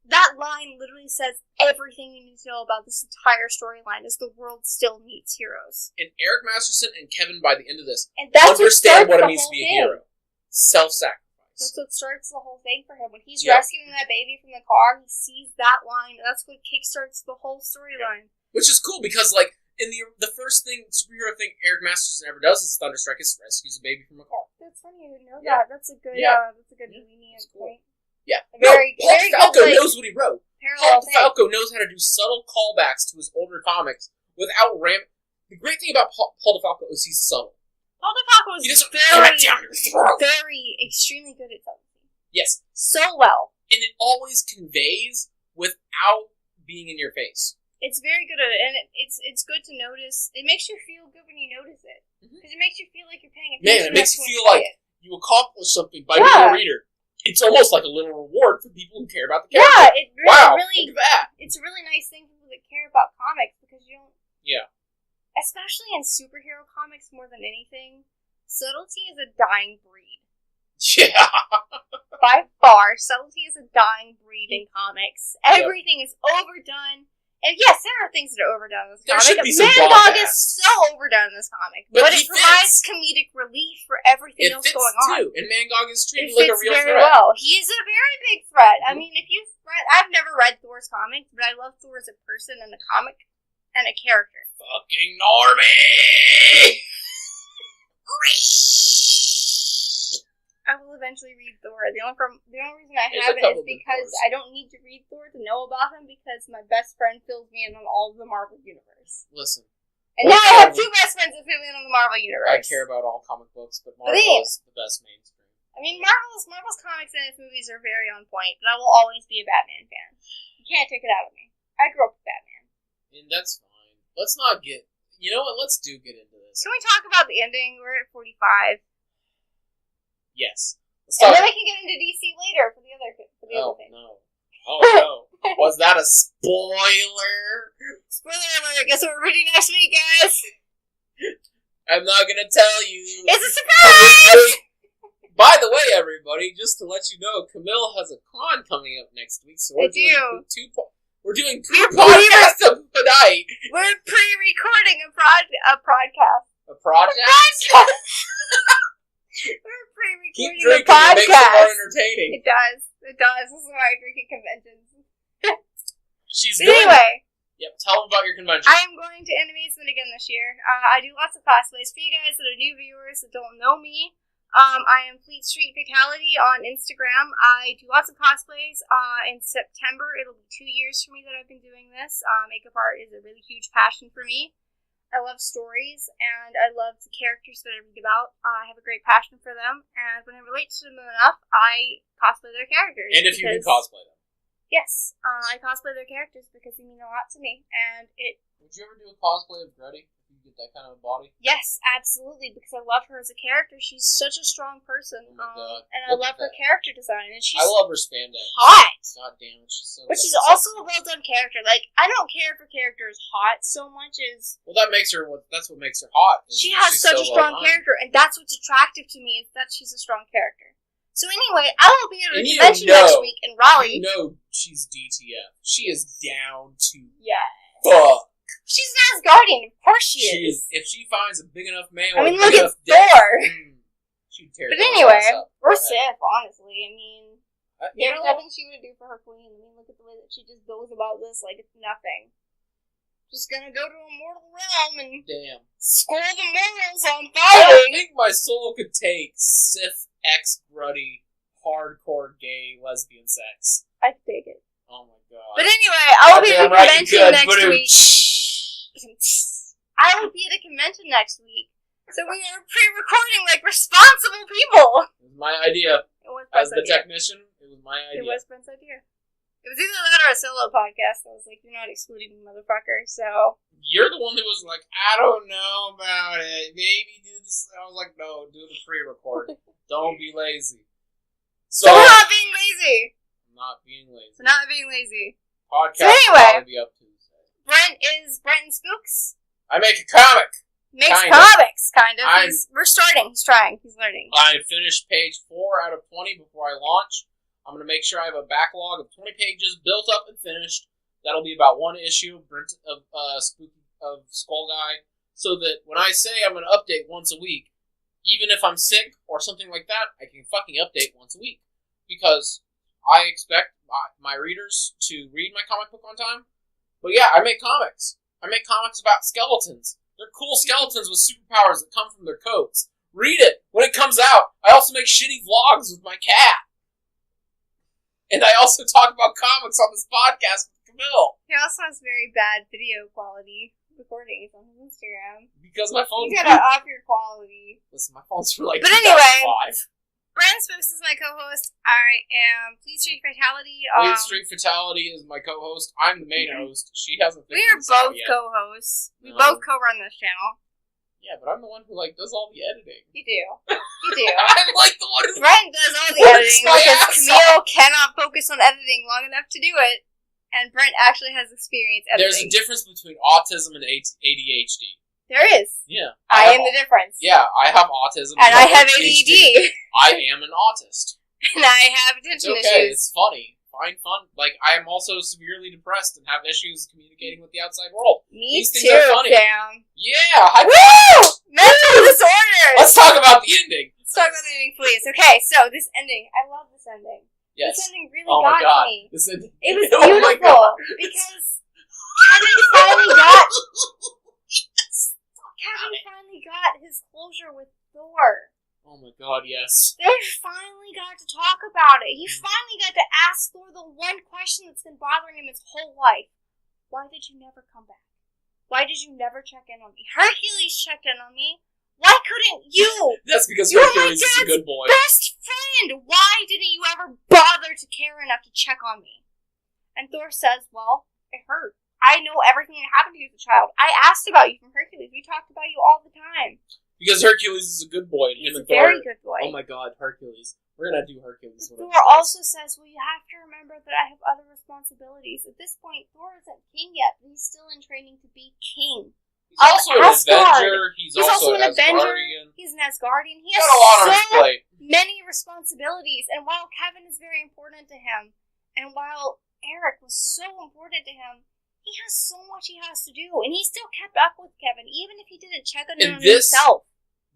that line literally says everything you need to know about this entire storyline is the world still needs heroes. And Eric Masterson and Kevin, by the end of this, and that's understand what it means to be a hero. Self-sacrifice. That's what starts the whole thing for him. When he's Yep. rescuing that baby from the car, he sees that line. That's what kickstarts the whole storyline. Which is cool because, like, in the first superhero thing Eric Masterson ever does is Thunderstrike is rescues a baby from a car. That's funny. I didn't know Yeah. that. That's a good. Yeah. That's a good lenient Cool. point. Yeah. A very, Paul very DeFalco good, like, knows what he wrote. parallel Paul thing. DeFalco knows how to do subtle callbacks to his older comics without The great thing about Paul DeFalco is he's subtle. Paul DeFalco He is doesn't ram it down your throat. very, extremely good at something. Yes. So well. And it always conveys without being in your face. It's very good at it, and it's good to notice. It makes you feel good when you notice it. Because it makes you feel like you're paying attention. Man, it makes you to feel enjoy like it. you accomplished something by being a reader. It's almost like a little reward for people who care about the character. Yeah, it really, Wow, really, look at that. it's a really nice thing for people that care about comics, because you don't... Yeah. Especially in superhero comics more than anything, subtlety is a dying breed. Yeah. By far, subtlety is a dying breed in comics. Everything is overdone. And yes, there are things that are overdone in this There comic. should be some Man-Dog is bombast. so overdone in this comic. But But he it provides fits. comedic relief for everything It else fits going on. too. And Mangog is It treated like a fits real very threat. well. He's a very big threat. I Mhm. mean, if you've read... I've never read Thor's comics, but I love Thor as a person and a comic and a character. Fucking Normie! I will eventually read Thor. The only reason I There's a haven't couple is good because Thors. I don't need to read Thor to know about him, because my best friend fills me in on all of the Marvel Universe. Listen, And now I have two best friends that fill me in on the Marvel Universe. I care about all comic books, but Marvel But is the best mainstream. I mean, Marvel's comics and its movies are very on point, but I will always be a Batman fan. You can't take it out of me. I grew up with Batman. And that's fine. Let's not get... You know what? Let's get into this. Can we talk about the ending? We're at 45. Yes. Let's And talk... then we can get into DC later for the other thing. no. Oh, no. Was that a spoiler? Spoiler alert, guess what we're reading next week, guys? I'm not gonna tell you. It's a surprise! By the way, everybody, just to let you know, Camille has a con coming up next week, so we're doing we're doing two podcasts tonight. We're pre-recording a podcast. A project? We're pre-recording Keep a drinking, it makes it more podcast. entertaining. It does. It does. This is why I drink at conventions. She's But doing anyway, Yep, tell them about your convention. I am going to Animazement again this year. I do lots of cosplays. For you guys that are new viewers that don't know me, I am Fleet Street Fatality on Instagram. I do lots of cosplays. In September, it'll be 2 years for me that I've been doing this. Makeup art is a really huge passion for me. I love stories, and I love the characters that I read about. I have a great passion for them, and when I relate to them enough, I cosplay their characters. And if you can cosplay them. Yes, I cosplay their characters because they mean a lot to me, and it... Would you ever do a cosplay of Gretty? If you get that kind of body? Yes, absolutely, because I love her as a character. She's such a strong person, Oh my God. and I love her character design, and she's I love her spandex. hot. God damn it, she's so But she's fucking also sexy. a well-done character. Like, I don't care if her character is hot so much as... Well, that's what makes her hot. is She that has she's such so a strong well done. character, and that's what's attractive to me, is that she's a strong character. So anyway, I will be at a And you convention know- next week in Raleigh. You know she's DTF. She is down to Yeah. fuck. She's an Asgardian, of course she is. If she finds a big enough man I with mean, a look big at enough dick, Thor. she'd tear But Thor's anyway, ass up. or Go ahead. Sif, honestly. I mean, You there's know, nothing she would do for her queen. I mean, look at the way that she just goes about this like it's nothing. Just gonna go to a mortal realm and damn. school the mortals on I don't fighting. think my soul could take Sith X gruddy hardcore gay lesbian sex. I could take it. Oh my god. But anyway, I will be at a Goddamn right you convention could, next Badoo. week. I will be at a convention next week. So we are pre-recording like responsible people. It was my idea. It was As Brent's the idea. technician, it was my idea. It was Brent's idea. It was either that or a solo podcast. I was like, you're not excluding me, motherfucker. So You're the one who was like, I don't know about it. Maybe do this. I was like, no, do the pre-record. Don't be lazy. So, we're not being lazy. I'm not being lazy. We're not being lazy. Podcast So anyway. will probably be up Tuesday. Brent and Spooks. I make a comic. Makes Kind of. comics, kind of. I'm- We're starting. He's trying. He's learning. I finished page 4 out of 20 before I launch. I'm going to make sure I have a backlog of 20 pages built up and finished. That'll be about one issue of Skull Guy, so that when I say I'm going to update once a week, even if I'm sick or something like that, I can fucking update once a week. Because I expect my readers to read my comic book on time. But yeah, I make comics. I make comics about skeletons. They're cool skeletons with superpowers that come from their coats. Read it when it comes out. I also make shitty vlogs with my cat. And I also talk about comics on this podcast with Camille. He also has very bad video quality recordings on his Instagram. Because my phone's... You gotta up your quality. Listen, my phone's for like But 2005. anyway, Brent Spooks is my co-host. I am Please Street Fatality. Please Street Fatality is my co-host. I'm the main host. She hasn't We figured are this out both yet. co-hosts. We No. both co-run this channel. Yeah, but I'm the one who does all the editing. You do. You do. I'm the one who... Brent does all the Works editing my because ass Camille cannot focus on editing long enough to do it, and Brent actually has experience There's a editing. difference between autism and ADHD. There is. Yeah. I am the difference. Yeah, I have autism. And you I have ADD. I am an autist. And I have It's attention okay. issues. It's funny. Find fun. I am also severely depressed and have issues communicating with the outside world. Me These things too, are funny. Sam. Yeah. Woo! Mental disorders! Let's talk about the ending. Let's talk about the ending, please. Okay, so this ending. I love this ending. Yes. This ending really Oh my got god. me. This ending. It was Oh my beautiful god. because Kevin finally got his closure with Thor. Oh my god, yes. They finally got to talk about it. He finally got to ask Thor the one question that's been bothering him his whole life. Why did you never come back? Why did you never check in on me? Hercules checked in on me. Why couldn't you? That's because You're Hercules my is a dad's good boy. best friend! Why didn't you ever bother to care enough to check on me? And Thor says, well, it hurt. I know everything that happened to you as a child. I asked about you from Hercules. We talked about you all the time. Because Hercules is a good boy, and He's him a and Thor. very good boy. Oh my god, Hercules. We're gonna do Hercules. But one of Thor these days. also says, well, you have to remember that I have other responsibilities. At this point, Thor isn't king yet, but he's still in training to be king. He's also an Asgard. Avenger. He's also also an Avenger. Asgardian. He's an Asgardian. He He's has got a lot on his so plate. many responsibilities. And while Kevin is very important to him, and while Eric was so important to him, he has so much he has to do. And he still kept up with Kevin, even if he didn't check on And himself.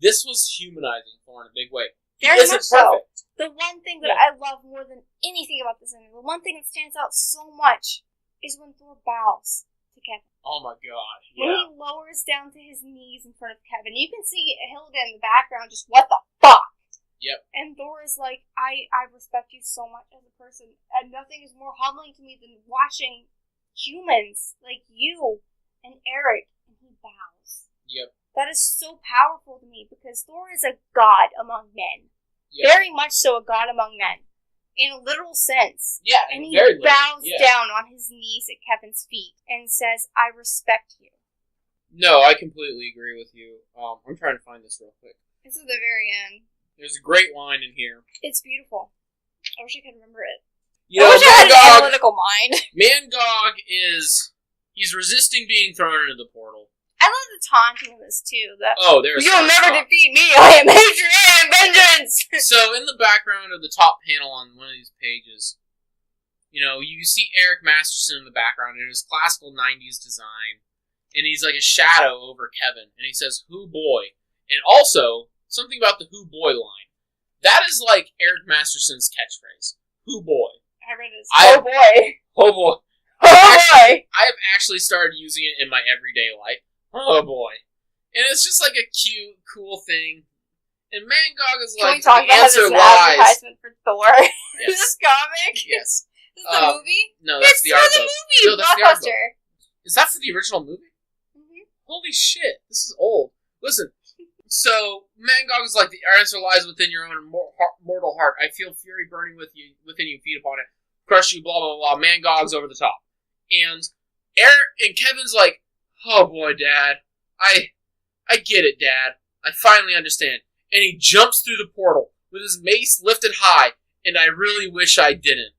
This was humanizing Thor in a big way. He Very isn't much so. perfect. The one thing that I love more than anything about this ending, the one thing that stands out so much, is when Thor bows to Kevin. Oh my god, When yeah. he lowers down to his knees in front of Kevin, you can see Hilda in the background just, what the fuck? Yep. And Thor is like, I respect you so much as a person, and nothing is more humbling to me than watching humans like you and Eric, and he bows. Yep. That is so powerful to me, because Thor is a god among men. Yep. Very much so a god among men. In a literal sense. Yeah, And he very bows literal. Yeah. down on his knees at Kevin's feet and says, I respect you. No, I completely agree with you. I'm trying to find this real quick. This is the very end. There's a great line in here. It's beautiful. I wish I could remember it. You I know, wish I had an Mangog, analytical mind. Mangog he's resisting being thrown into the portal. I love the taunting of this too. Oh, there's You'll some never stuff. defeat me. I am hatred and vengeance. So, in the background of the top panel on one of these pages, you know, you see Eric Masterson in the background in his classical 90s design, and he's like a shadow over Kevin, and he says, "Who boy?" And also, something about the "Who boy" line. That is like Eric Masterson's catchphrase. "Who boy?" I read it. I- Oh boy. Oh boy. Oh boy. I have actually started using it in my everyday life. Oh boy. And it's just like a cute, cool thing. And Mangog is Can like, we talk the about how this answer is an lies. advertisement for Thor? Yes. This comic? Yes. This is the movie? No, that's It's the for art the book. movie! No, that's the art book. Blockbuster. Is that for the original movie? Mm-hmm. Holy shit, this is old. Listen, so Mangog is like, the answer lies within your own mortal heart. I feel fury burning within you, feed upon it. Crush you, blah, blah, blah. Mangog's over the top. And Eric and Kevin's like, oh boy, Dad. I get it, Dad. I finally understand. And he jumps through the portal with his mace lifted high, and I really wish I didn't,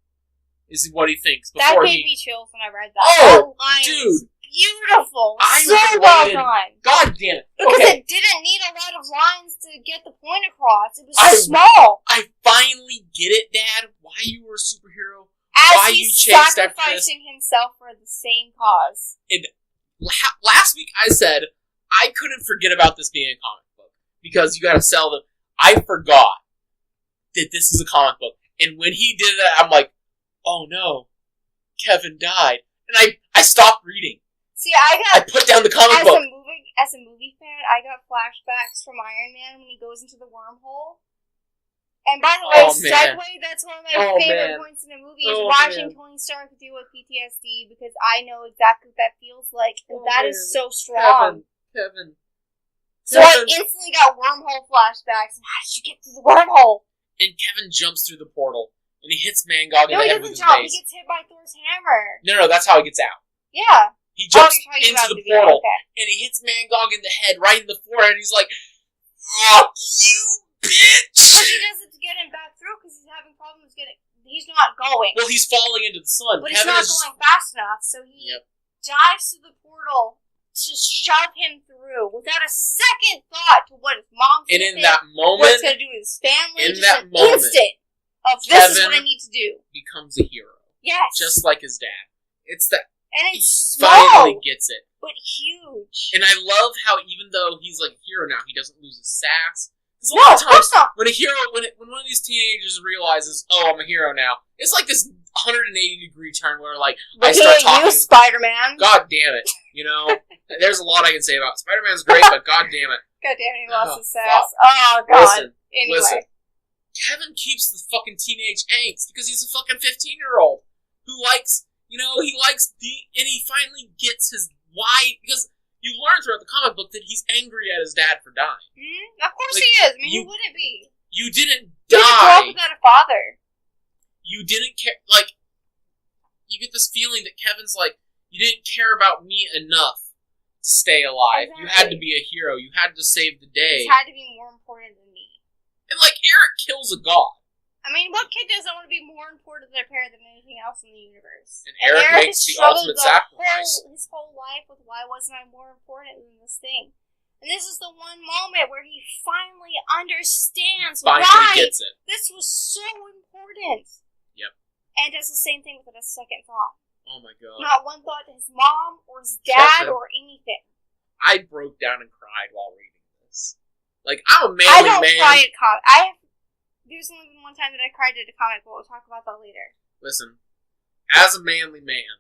is what he thinks. That Before gave me chills when I read that. Oh, that line dude. is beautiful. I So well related- done. God damn it. Because Okay. it didn't need a lot of lines to get the point across. It was I- small. I finally get it, Dad. Why you were a superhero. As why he's you chased after sacrificing himself for the same cause. Last week I said I couldn't forget about this being a comic book. because you gotta sell them. I forgot that this is a comic book. And when he did that, I'm like, oh no, Kevin died. And I stopped reading. See, I put down the comic book. As a movie fan, I got flashbacks from Iron Man when he goes into the wormhole. And by the way, segue, that's one of my favorite points in a movie is watching Tony Stark deal with PTSD because I know exactly what that feels like. And that is so strong. Kevin. So I instantly got wormhole flashbacks. And how did you get through the wormhole? And Kevin jumps through the portal. And he hits Mangog in the head with his jump. mace. He gets hit by Thor's hammer. No, that's how he gets out. Yeah. He jumps into the portal, and he hits Mangog in the head, right in the forehead, and he's like, fuck you, bitch! But he does it to get him back through, because he's having problems getting... He's not going. Well, he's falling into the sun. But Kevin he's not going fast enough, so he dives through the portal to shove him through, without a second thought to what his mom's going to do, in that moment... what it's going to do to his family, in that moment, instant of this is what I need to do. Becomes a hero. Yes. Just like his dad. It's that... And it's he finally gets it. But huge. And I love how even though he's like a hero now, he doesn't lose his sass. Because a lot of times, when a hero, when one of these teenagers realizes, oh, I'm a hero now, it's like this 180-degree turn where like, I start talking. You, Spider-Man. God damn it. You know? There's a lot I can say about it. Spider-Man's great, but god damn it. God damn it, he lost his sass. Oh, God. Listen. Kevin keeps the fucking teenage angst because he's a fucking 15-year-old who likes... You know, he likes and he finally gets his why, because you learn throughout the comic book that he's angry at his dad for dying. Mm-hmm. Of course he is. I mean, who wouldn't be? You didn't die. He grew up without a father. You didn't care, like, you get this feeling that Kevin's like, you didn't care about me enough to stay alive. Exactly. You had to be a hero. You had to save the day. You had to be more important than me. And, like, Eric kills a god. I mean, what kid doesn't want to be more important to their parent than anything else in the universe? And Eric makes the ultimate sacrifice. His whole life with why wasn't I more important than this thing? And this is the one moment where he finally understands why gets it. This was so important. Yep. And does the same thing without a second thought. Oh my god. Not one thought to his mom or his dad or anything. I broke down and cried while reading this. Like, I'm a manly man. I don't cry at comics. There's only been one time that I cried at a comic, but we'll talk about that later. Listen, as a manly man,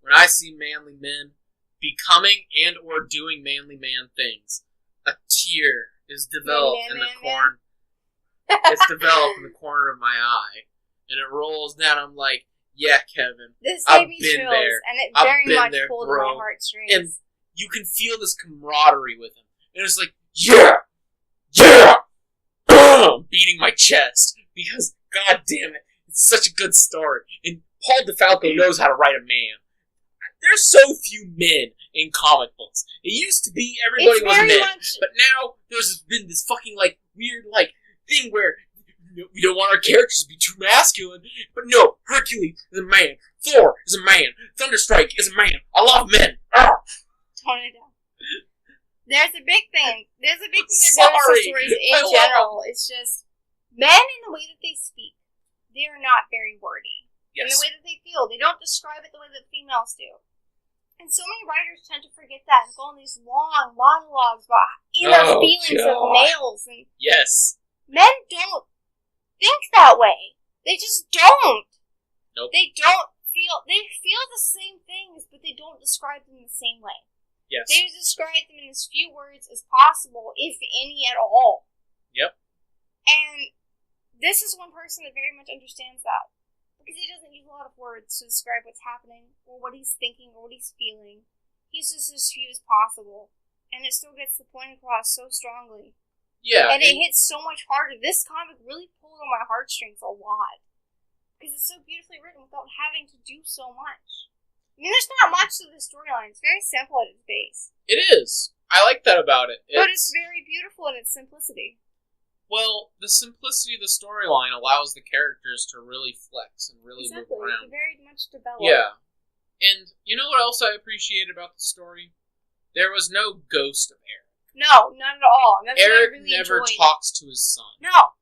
when I see manly men becoming and or doing manly man things, a tear is developed in the corner. It's developed in the corner of my eye, and it rolls down. I'm like, yeah, Kevin, this gave me chills, and it very much pulled my heartstrings. And you can feel this camaraderie with him, and it's like, yeah. Beating my chest because, god damn it, it's such a good story. And Paul DeFalco knows how to write a man. There's so few men in comic books. It used to be everybody was men, but now there's been this fucking like weird like thing where we don't want our characters to be too masculine. But no, Hercules is a man. Thor is a man. Thunderstrike is a man. I love men. Tone it down. There's a big thing. There's a big thing that goes to stories in general. It's just, men in the way that they speak, they are not very wordy. Yes. In the way that they feel. They don't describe it the way that females do. And so many writers tend to forget that and go on these long monologues about inner feelings of males. And yes. Men don't think that way. They just don't. Nope. They feel the same things, but they don't describe them the same way. Yes. They describe them in as few words as possible, if any at all. Yep. And this is one person that very much understands that. Because he doesn't use a lot of words to describe what's happening, or what he's thinking, or what he's feeling. He uses as few as possible. And it still gets the point across so strongly. Yeah. And it hits so much harder. This comic really pulled on my heartstrings a lot. Because it's so beautifully written without having to do so much. I mean, there's not much to the storyline. It's very simple at its base. It is. I like that about it. But it's very beautiful in its simplicity. Well, the simplicity of the storyline allows the characters to really flex and really move around. It's very much developed. Yeah. And you know what else I appreciate about the story? There was no ghost of Eric. No, not at all. That's Eric what I really never enjoyed. talks to his son. No.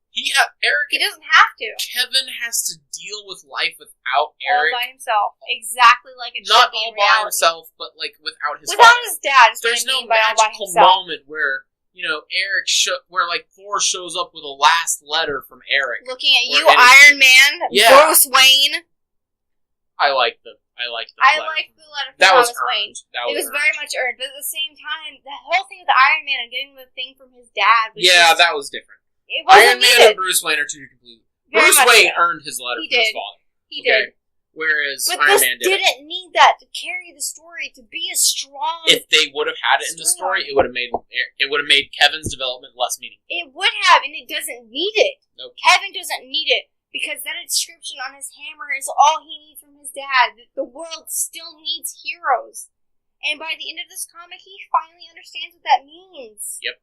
Eric. He doesn't have to. Kevin has to deal with life without Eric. All by himself. Exactly like it should be in reality. Not all by himself, but like without his dad. There's no magical moment where, Eric where like Thor shows up with a last letter from Eric. Looking at you, Iron Man, Bruce Wayne. I like the I letter. like the letter from That was Thomas Wayne. earned. It was very much earned, but at the same time, the whole thing with Iron Man and getting the thing from his dad was that was different. It wasn't Iron Man needed. and Bruce Wayne are two completely. Very Bruce Wayne earned his letter from his father. He did. Whereas But Iron this Man didn't need that to carry the story, to be a strong... If they would have had it in the story, it would have made Kevin's development less meaningful. It would have, and it doesn't need it. Nope. Kevin doesn't need it, because that inscription on his hammer is all he needs from his dad. The world still needs heroes. And by the end of this comic, he finally understands what that means. Yep.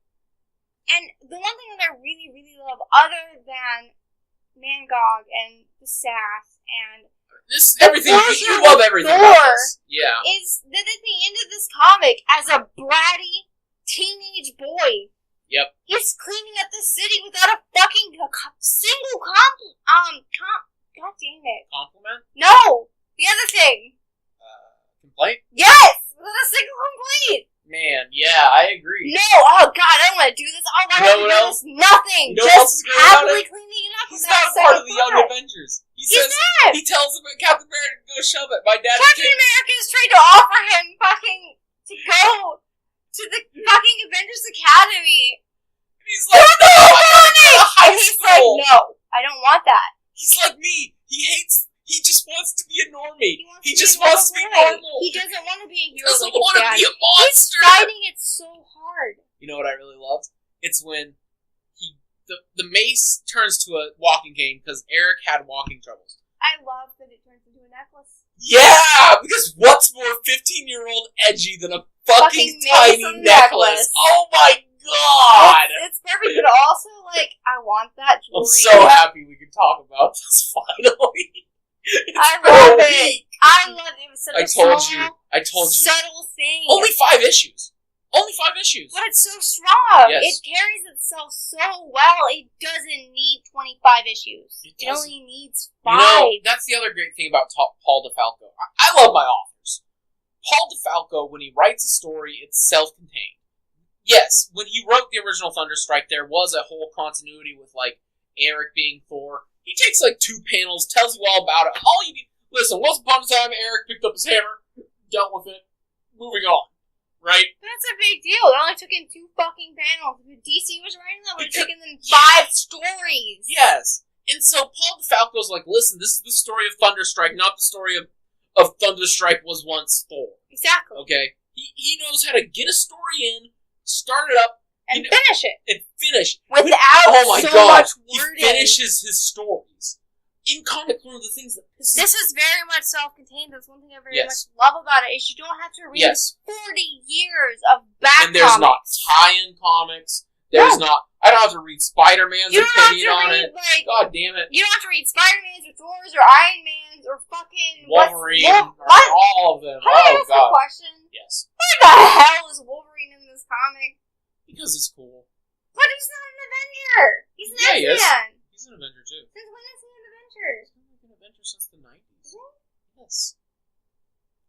And the one thing that I really, really love, other than Mangog and the Sass and... Everything, you love everything about this. Yeah. Is that at the end of this comic, as a bratty teenage boy, yep, he's cleaning up the city without a fucking single God damn it. Compliment? No! The other thing. Complaint? Yes! Without a single complaint! Man, yeah, I agree. No! Oh god, I don't want to do this. All I want to do is nothing! You know what else is Just great about happily it? cleaning it up. He's not a part of the Young Avengers. He's not! He tells him Captain America to go shove it. My dad Captain America is trying to offer him to go to the fucking Avengers Academy. And he's like, no, and he's like, no, I don't want that. He's like me. He just wants to be a normie. He just wants to be normal. He doesn't want to be a hero. He doesn't want to be a monster. He's fighting it so hard. You know what I really loved? It's when the mace turns to a walking cane because Eric had walking troubles. I love that it turns into a necklace. Yeah, because what's more 15-year-old edgy than a fucking tiny necklace? Oh my god! It's perfect, but also, like, I want that jewelry. I'm so happy we can talk about this finally. I love it. I love it. It was such I told you. Subtle thing. Only 5 issues. But it's so strong. Yes. It carries itself so well. It doesn't need 25 issues. It only needs 5. That's the other great thing about Paul DeFalco. I love my authors. Paul DeFalco, when he writes a story, it's self-contained. Yes, when he wrote the original Thunderstrike, there was a whole continuity with, like, Eric being Thor. He takes, like, 2 panels, tells you all about it. All you need... Listen, once upon a time, Eric picked up his hammer, dealt with it, moving on. Right? That's a big deal. It only took him 2 fucking panels. If DC was writing that, it would have taken them 5 stories. Yes. And so Paul DeFalco's like, listen, this is the story of Thunderstrike, not the story of Thunderstrike was once Thor. Exactly. Okay? He knows how to get a story in, start it up, and finish it. And finish. Without much wording. He finishes his stories. In comic, one of the things that pisses... This is very much self-contained. That's one thing I very much love about it, is you don't have to read 40 years of back And there's comics. not tie-in comics. There's not... I don't have to read Spider-Man's opinion on it. Like, God damn it. You don't have to read Spider-Man's or Thor's or Iron Man's or fucking... Wolverine or all of them. Can I ask a question? Yes. Why the hell is Wolverine in this comic? Because he's cool. But he's not an Avenger. He's an X-Man. He is. He's an Avenger, too. Since when is he an Avenger? He's been an Avenger since the 90s. Yes.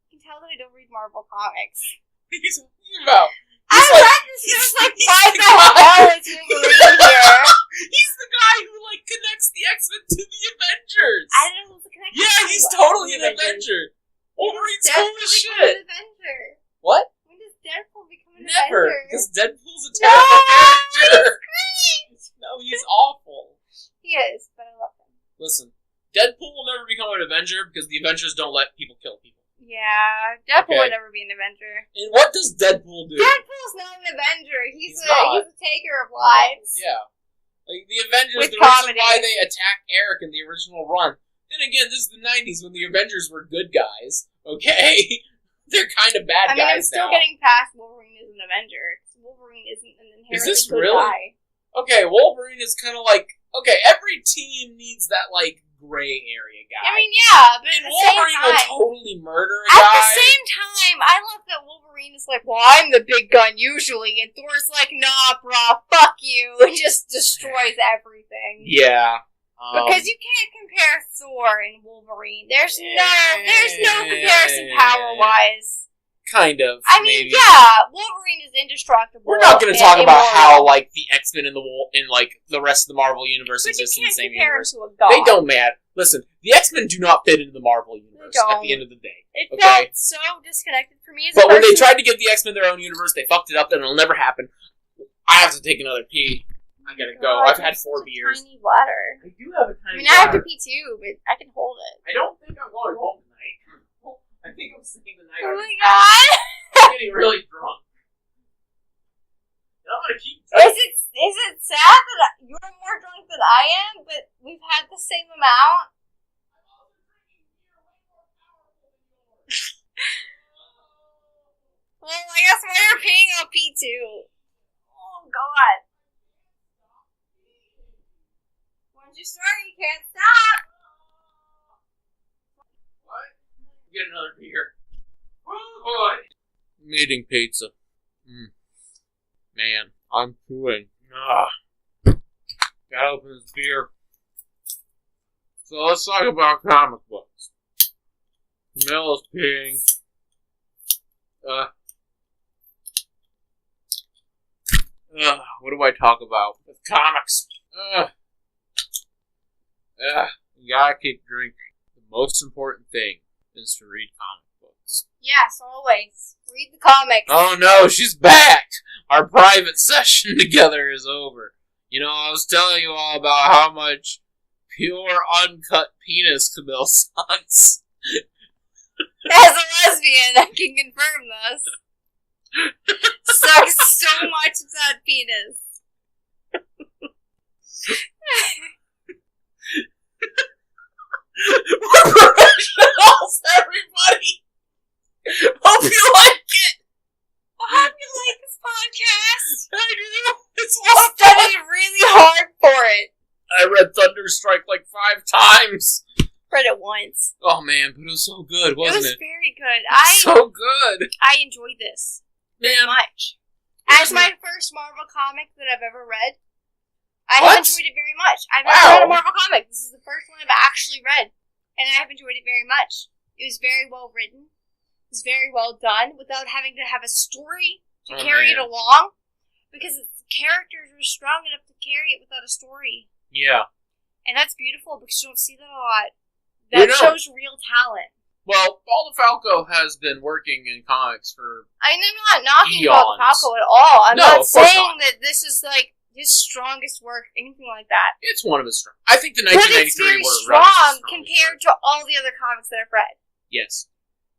You can tell that I don't read Marvel comics. What are you talking about? I read this. There's like, why the hell is Wolverine here? He's the guy who, like, connects the X-Men to the Avengers. I don't know who's the connection. Yeah, he's totally an Avenger. Wolverine's cool as shit. An Avenger. What? When does Deadpool become an Never, Avenger? because Deadpool's a terrible character. He's great. No, he's awful. He is, but I love him. Listen, Deadpool will never become an Avenger because the Avengers don't let people kill people. Yeah, Deadpool would never be an Avenger. And what does Deadpool do? Deadpool's not an Avenger. He's a taker of No. lives. Yeah. Like, the Avengers, With the comedy. reason why they attack Eric in the original run. Then again, this is the 90s when the Avengers were good guys. Okay? They're kind of bad guys now. I'm still getting past Wolverine is an Avenger. Wolverine isn't an inherently good guy. Okay, Wolverine is kind of like... Okay, every team needs that, like, gray area guy. I mean, yeah, but and at the Wolverine same time... will totally murder a At guy. the same time, I love that Wolverine is like, well, I'm the big gun usually, and Thor's like, nah, brah, fuck you, and just destroys everything. Yeah. Because you can't compare Thor and Wolverine. There's no comparison power-wise. kind of. I mean, maybe. yeah, Wolverine is indestructible. We're not going to talk about immortal, how, like, the X-Men in like, the rest of the Marvel Universe but exist you in the can't same compare universe. him to a god. They don't matter. Listen, the X-Men do not fit into the Marvel Universe at the end of the day. It okay? felt so disconnected for me as a But when they person. tried to give the X-Men their own universe, they fucked it up, and it'll never happen. I have to take another pee. I gotta go. God, I've had 4 such a beers. Tiny bladder. I do have a I tiny mean, I have to bladder. pee too, but I can hold it. I don't think I'm going home tonight. I think I'm staying the night. Oh my god! I'm getting really drunk. And I'm gonna keep Is it sad that you're more drunk than I am, but we've had the same amount? Well, I guess while you're peeing, I'll pee too. Oh god. Once you start, you can't stop. What? Get another beer. Oh boy. I'm eating pizza. Man, I'm chewing. Gotta open this beer. So let's talk about comic books. Camille is peeing. What do I talk about? The comics. You gotta keep drinking. The most important thing is to read comic books. Yes, always. Read the comics. Oh no, she's back! Our private session together is over. You know, I was telling you all about how much pure, uncut penis Camille sucks. As a lesbian, I can confirm this. Sucks so much of that penis. We're professionals, everybody! Hope you like it! I hope you like this podcast. I do! It's a I lot of fun! studied really hard for it. I read Thunderstrike like 5 times! Read it once. Oh man, but it was so good, wasn't It was it? very good. So good! I enjoyed this Man, much. It As was my first Marvel comic that I've ever read, I What? have enjoyed it very much. I've never Wow. read a Marvel comic. This is the first one I've actually read, and I have enjoyed it very much. It was very well written. It was very well done without having to have a story to Oh, carry it man. along, because the characters were strong enough to carry it without a story. yeah. And that's beautiful because you don't see that a lot. We That don't. shows real talent. Well, Paul DeFalco has been working in comics for... I'm not knocking Paul Eons. DeFalco at all. I'm No, not of course saying not. that this is like his strongest work, anything like that. It's one of his strong. I think the But it's 1993 very were strong compared to all the other comics that I've read. Yes.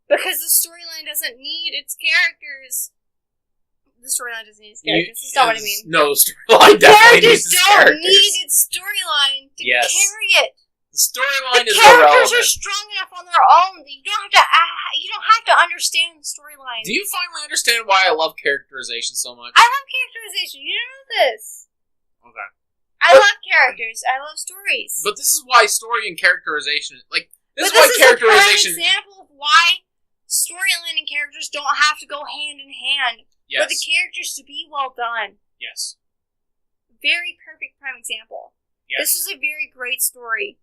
Because the storyline doesn't need its characters. The storyline doesn't need its characters. That's not what I mean. No, the storyline definitely Characters needs its don't characters. need its storyline to Yes. carry it. The storyline The is characters irrelevant. are strong enough on their own that you don't have to understand the storyline. Do you finally understand why I love characterization so much? I love characterization. You know this. Okay. I love characters. I love stories. But this is why story and characterization... Like, this But is why characterization... a prime example of why storyline and characters don't have to go hand in hand for the Yes. characters to be well done. Yes. Very perfect prime example. Yes. This is a very great story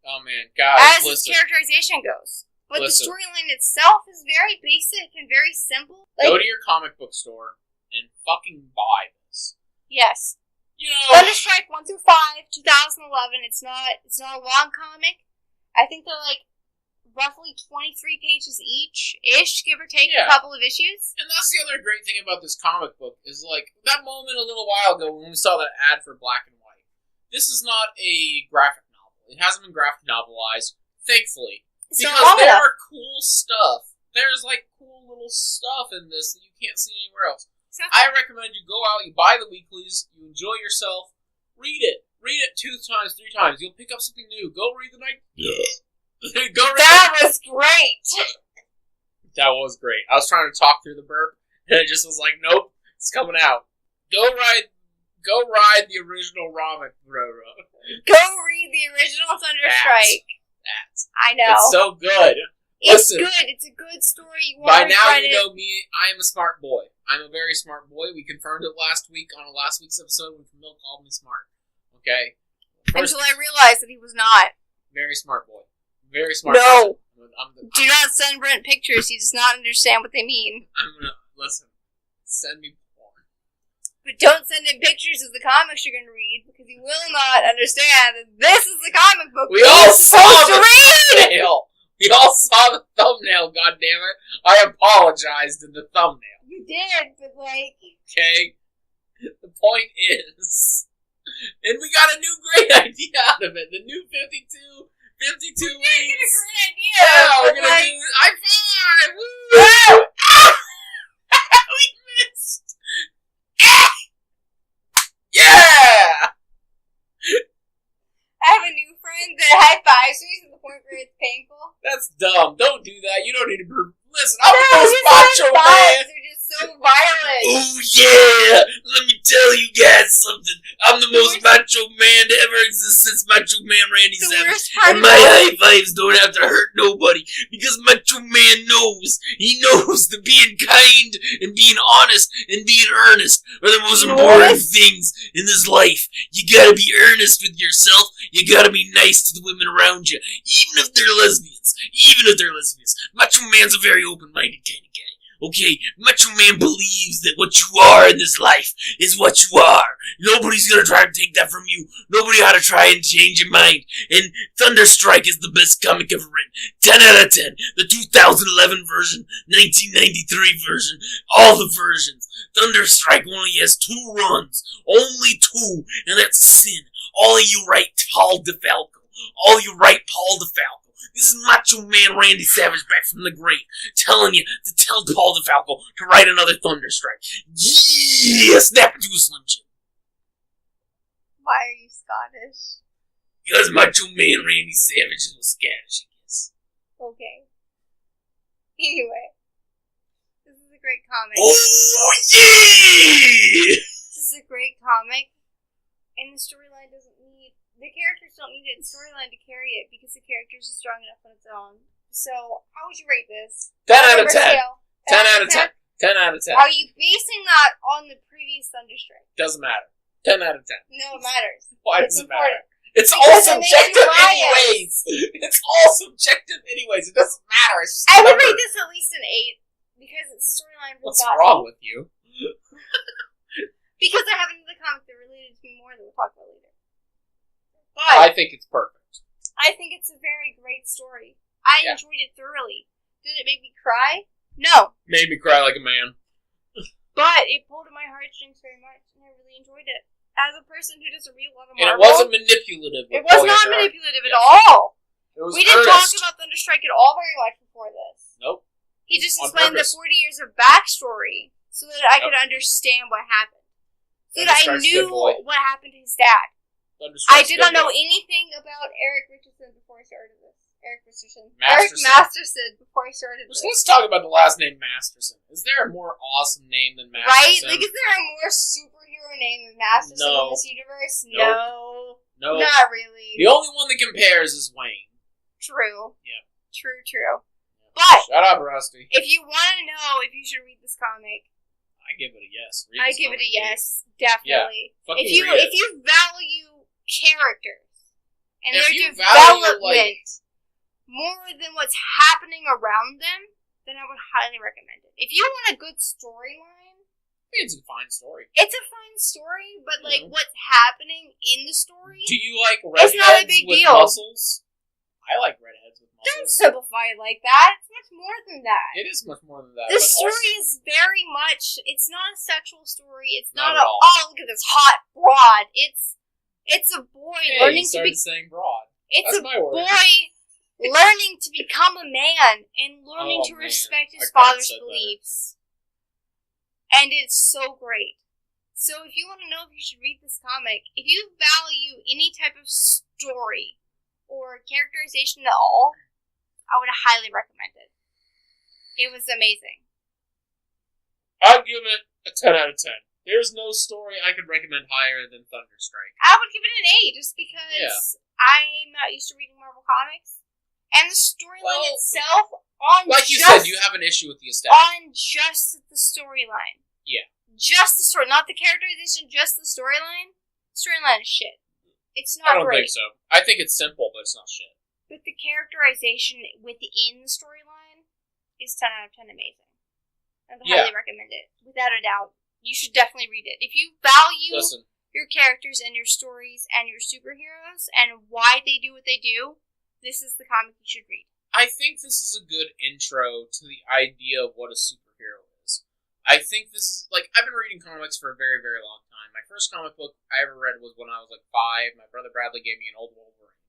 Oh man, guys, as its listen. characterization goes. But Listen. the storyline itself is very basic and very simple. Go Like, to your comic book store and fucking buy this. yes. You know... Thunderstrike 1 through 5, 2011. It's not a long comic. I think they're like roughly 23 pages each-ish, give or take Yeah. a couple of issues. And that's the other great thing about this comic book, is like, that moment a little while ago when we saw that ad for Black and White. This is not a graphic novel. It hasn't been graphic novelized, thankfully. It's not Because long there enough. are cool stuff. There's like cool little stuff in this that you can't see anywhere else. I recommend you go out, you buy the weeklies, you enjoy yourself, read it. Read it 2 times, 3 times. You'll pick up something new. Go read the night. Go read That was great. That was great. I was trying to talk through the burp, and it just was like, nope, it's coming out. Go ride the original Ramen Roro. Go read the original Thunderstrike. That's I know. It's so good. It's Listen. good. It's a good story. You By want to now read you it. know me. I am a smart boy. I'm a very smart boy. We confirmed it last week on last week's episode when Camille called me smart. Okay? First, Until I realized that he was not. very smart boy. Very smart. No. person. Do not send Brent pictures. He does not understand what they mean. Listen. Send me porn. But don't send him pictures of the comics you're going to read, because he will not understand that this is the comic book We all saw to the read! thumbnail. We all saw the thumbnail, goddammit. I apologized in the thumbnail. You did, but Okay? The point is... And we got a new great idea out of it. The new 52 weeks. a great idea. Yeah, we're gonna do high five! Woo! We missed! Yeah! I have a new friend that high fives me to the point where it's painful. That's dumb. Don't do that. You don't need to... Listen, I'm the most macho man. They're just so violent. Oh yeah! Let me tell you guys something. I'm the most macho man to ever exist since Macho Man Randy Savage. And my high fives don't have to hurt nobody. Because Macho Man knows. He knows that being kind and being honest and being earnest are the most important things in this life. You gotta be earnest with yourself. You gotta be nice to the women around you. Even if they're lesbians. Macho Man's a very open-minded kind of guy. Okay, Macho Man believes that what you are in this life is what you are. Nobody's gonna try to take that from you. Nobody ought to try and change your mind. And Thunderstrike is the best comic ever written. 10 out of 10. The 2011 version, 1993 version, all the versions. Thunderstrike only has 2 runs. Only 2. And that's sin. All of you write Paul DeFalco. This is Macho Man Randy Savage back from the grave, telling you to tell Paul DeFalco to write another Thunderstrike. Yeah! Snap into a Slim Jim. Why are you Scottish? Because Macho Man Randy Savage is Scottish, I guess. Okay. Anyway. This is a great comic. Oh, yeah! This is a great comic. And the storyline doesn't need... The characters don't need a storyline to carry it because the characters are strong enough on its own. So, how would you rate this? 10 out of 10. 10 out of 10. 10 out of 10. Are you basing that on the previous Thunderstrike? Doesn't matter. 10 out of 10. No, it matters. Why does it matter? Important. It's all subjective anyways. It's all subjective anyways. It doesn't matter. It's just I would rate this at least an 8 because its storyline was What's wrong with you? Because I have another comic that related to me more that we'll talk about later. But I think it's perfect. I think it's a very great story. I enjoyed it thoroughly. Did it make me cry? No. Made me cry like a man. But it pulled at my heartstrings very much, and I really enjoyed it. As a person who doesn't read a lot of Marvel... And it wasn't manipulative. It was not manipulative at all. It was We didn't talk about Thunderstrike at all very much before this. Nope. He just explained the 40 years of backstory so that I could understand what happened. So that I knew what happened to his dad. I did not know anything about Eric Richardson before I started this. Eric Masterson before I started this. Let's talk about the last name Masterson. Is there a more awesome name than Masterson? Right? Like, is there a more superhero name than Masterson in this universe? Nope. No. Not really. The only one that compares is Wayne. True. Yeah. True. But shut up, Rusty. If you want to know if you should read this comic, I give it a yes. I give it a yes, definitely. Yeah. If you value characters and if their development more than what's happening around them, then I would highly recommend it. If you want a good storyline, I think it's a fine story. It's a fine story, but what's happening in the story, do you like redheads not a big with deal. muscles? I like redheads with muscles. Don't simplify it like that. It's much more than that. It is much more than that. The story is very much. It's not a sexual story. It's not at all. Oh, look at this hot broad. It's a boy learning to be. Saying broad. It's That's a my word. boy learning to become a man and learning to respect his father's beliefs. And it's so great. So if you want to know if you should read this comic, if you value any type of story or characterization at all, I would highly recommend it. It was amazing. I'd give it a 10 out of 10. There's no story I could recommend higher than Thunderstrike. I would give it an 8 just because I'm not used to reading Marvel comics. And the storyline itself, like you said, you have an issue with the aesthetic. On just the storyline. Yeah. Just the story, not the characterization, just the storyline. The storyline is shit. It's not great. I don't think so. I think it's simple, but it's not shit. But the characterization within the storyline is 10 out of 10 amazing. I would highly recommend it. Without a doubt. You should definitely read it. If you value your characters and your stories and your superheroes and why they do what they do, this is the comic you should read. I think this is a good intro to the idea of what a superhero is. I think this is, like, I've been reading comics for a very, very long time. My first comic book I ever read was when I was, like, 5. My brother Bradley gave me an old Wolverine.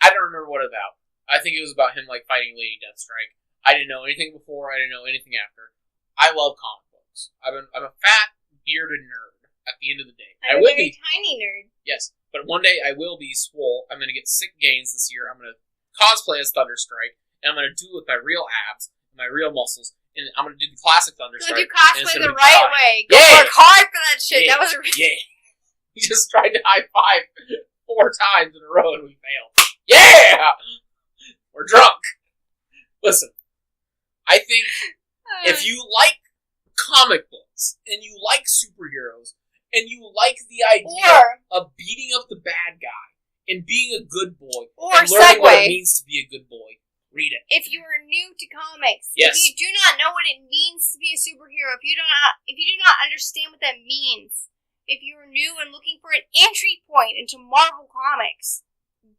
I don't remember what it was about. I think it was about him, like, fighting Lady Deathstrike. I didn't know anything before. I didn't know anything after. I love comic books. I'm a fat, bearded nerd at the end of the day. I'm a very tiny nerd. Yes, but one day I will be swole. I'm going to get sick gains this year. I'm going to cosplay as Thunderstrike, and I'm going to do it with my real abs, and my real muscles, and I'm going to do the classic Thunderstrike. Go do cosplay the right way. Go work hard for that shit. That was He just tried to high five 4 times in a row, and we failed. Yeah! We're drunk. Listen, I think if you like comic books, and you like superheroes, and you like the idea of beating up the bad guy, and being a good boy, and learning what it means to be a good boy, read it. If you are new to comics, if you do not know what it means to be a superhero, if you do not understand what that means, if you are new and looking for an entry point into Marvel Comics,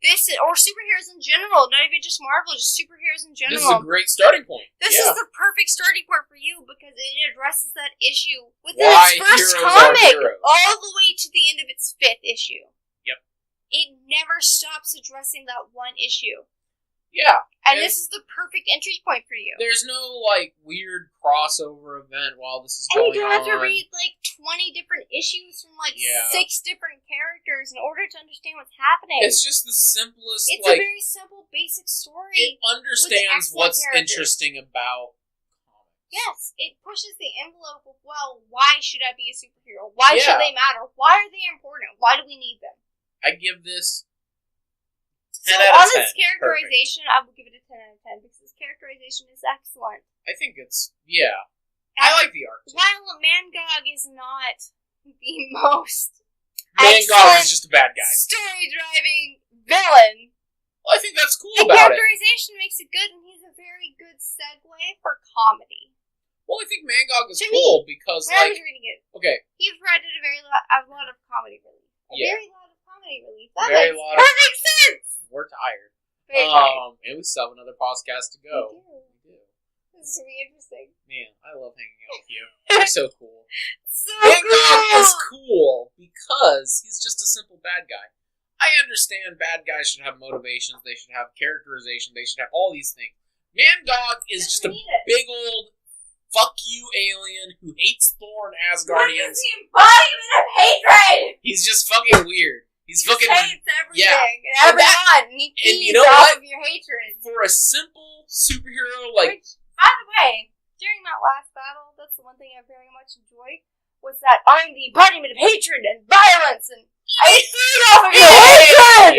or superheroes in general, not even just Marvel, just superheroes in general. This is a great starting point. This is the perfect starting point for you because it addresses that issue within its first comic, all the way to the end of its 5th issue. Yep. It never stops addressing that one issue. Yeah. And this is the perfect entry point for you. There's no, like, weird crossover event while this is going on. And you don't have to read, like, 20 different issues from, like, 6 different characters in order to understand what's happening. It's just the simplest, It's a very simple, basic story. It understands what's interesting about comics. Yes, it pushes the envelope of, well, why should I be a superhero? Why should they matter? Why are they important? Why do we need them? I give this 10 out of 10. Its characterization, I will give it a 10 out of 10 because its characterization is excellent. I think it's, I like the art. While Mangog is not the most Mangog is just a bad guy. Story-driving villain. Well, I think that's cool about it. The characterization makes it good, and he's a very good segue for comedy. Well, I think Mangog is cool because, I was reading it. Okay. He's provided a lot of comedy relief. Very lot of comedy relief. That makes sense. We're tired. Very tired. And we still have another podcast to go. We do. This is going to be interesting. Man, I love hanging out with you. You're so cool. Mangog is cool because he's just a simple bad guy. I understand bad guys should have motivations, they should have characterization, they should have all these things. Mangog is just a big old fuck you alien who hates Thor and Asgardians. What is the embodiment of hatred? He's just fucking weird. He fucking hates everything and everyone. He feeds off of your hatred. For a simple superhero like... Which, by the way, during that last battle, that's the one thing I very much enjoyed, was that I'm the embodiment of hatred and violence, and I feed off of your hatred!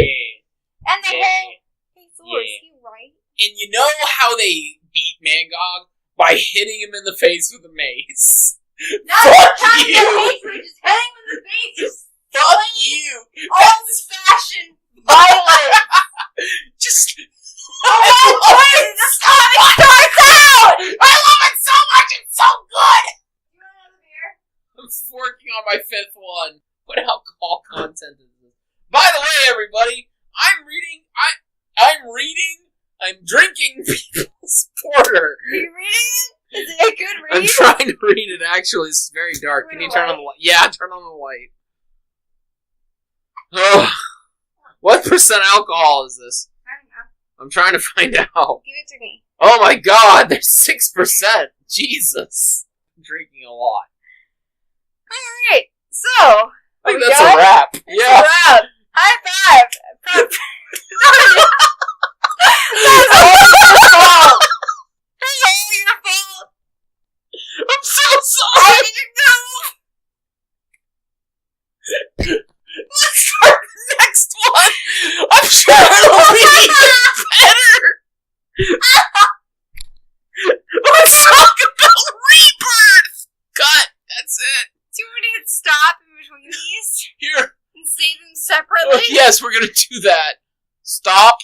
And the whole... Hey, Thor, is he right? And you know how they beat Mangog? By hitting him in the face with a mace. Not fuck you! Hatred, just hitting him in the face, just fuck you! Old-fashioned violence! Just... Oh my god! This comic starts out! I love it so much! It's so good! You want another beer? I'm working on my 5th one. What alcohol content is this? By the way, everybody, I'm drinking People's Porter. Are you reading it? Is it a good read? I'm trying to read it, actually. It's very dark. Can you turn on the light? Yeah, turn on the light. Oh, what % alcohol is this? I don't know. I'm trying to find out. Give it to me. Oh my god, there's 6%. Jesus. I'm drinking a lot. Alright, so... I think that's a wrap. That's a wrap. High five. That's all your fault. That's all your fault. I'm so sorry. I didn't know. Let's start the next one. I'm trying to be even better. Let's talk about rebirth. Cut. That's it. Do you want to hit stop in between these? Here. And say them separately? Yes, we're going to do that. Stop.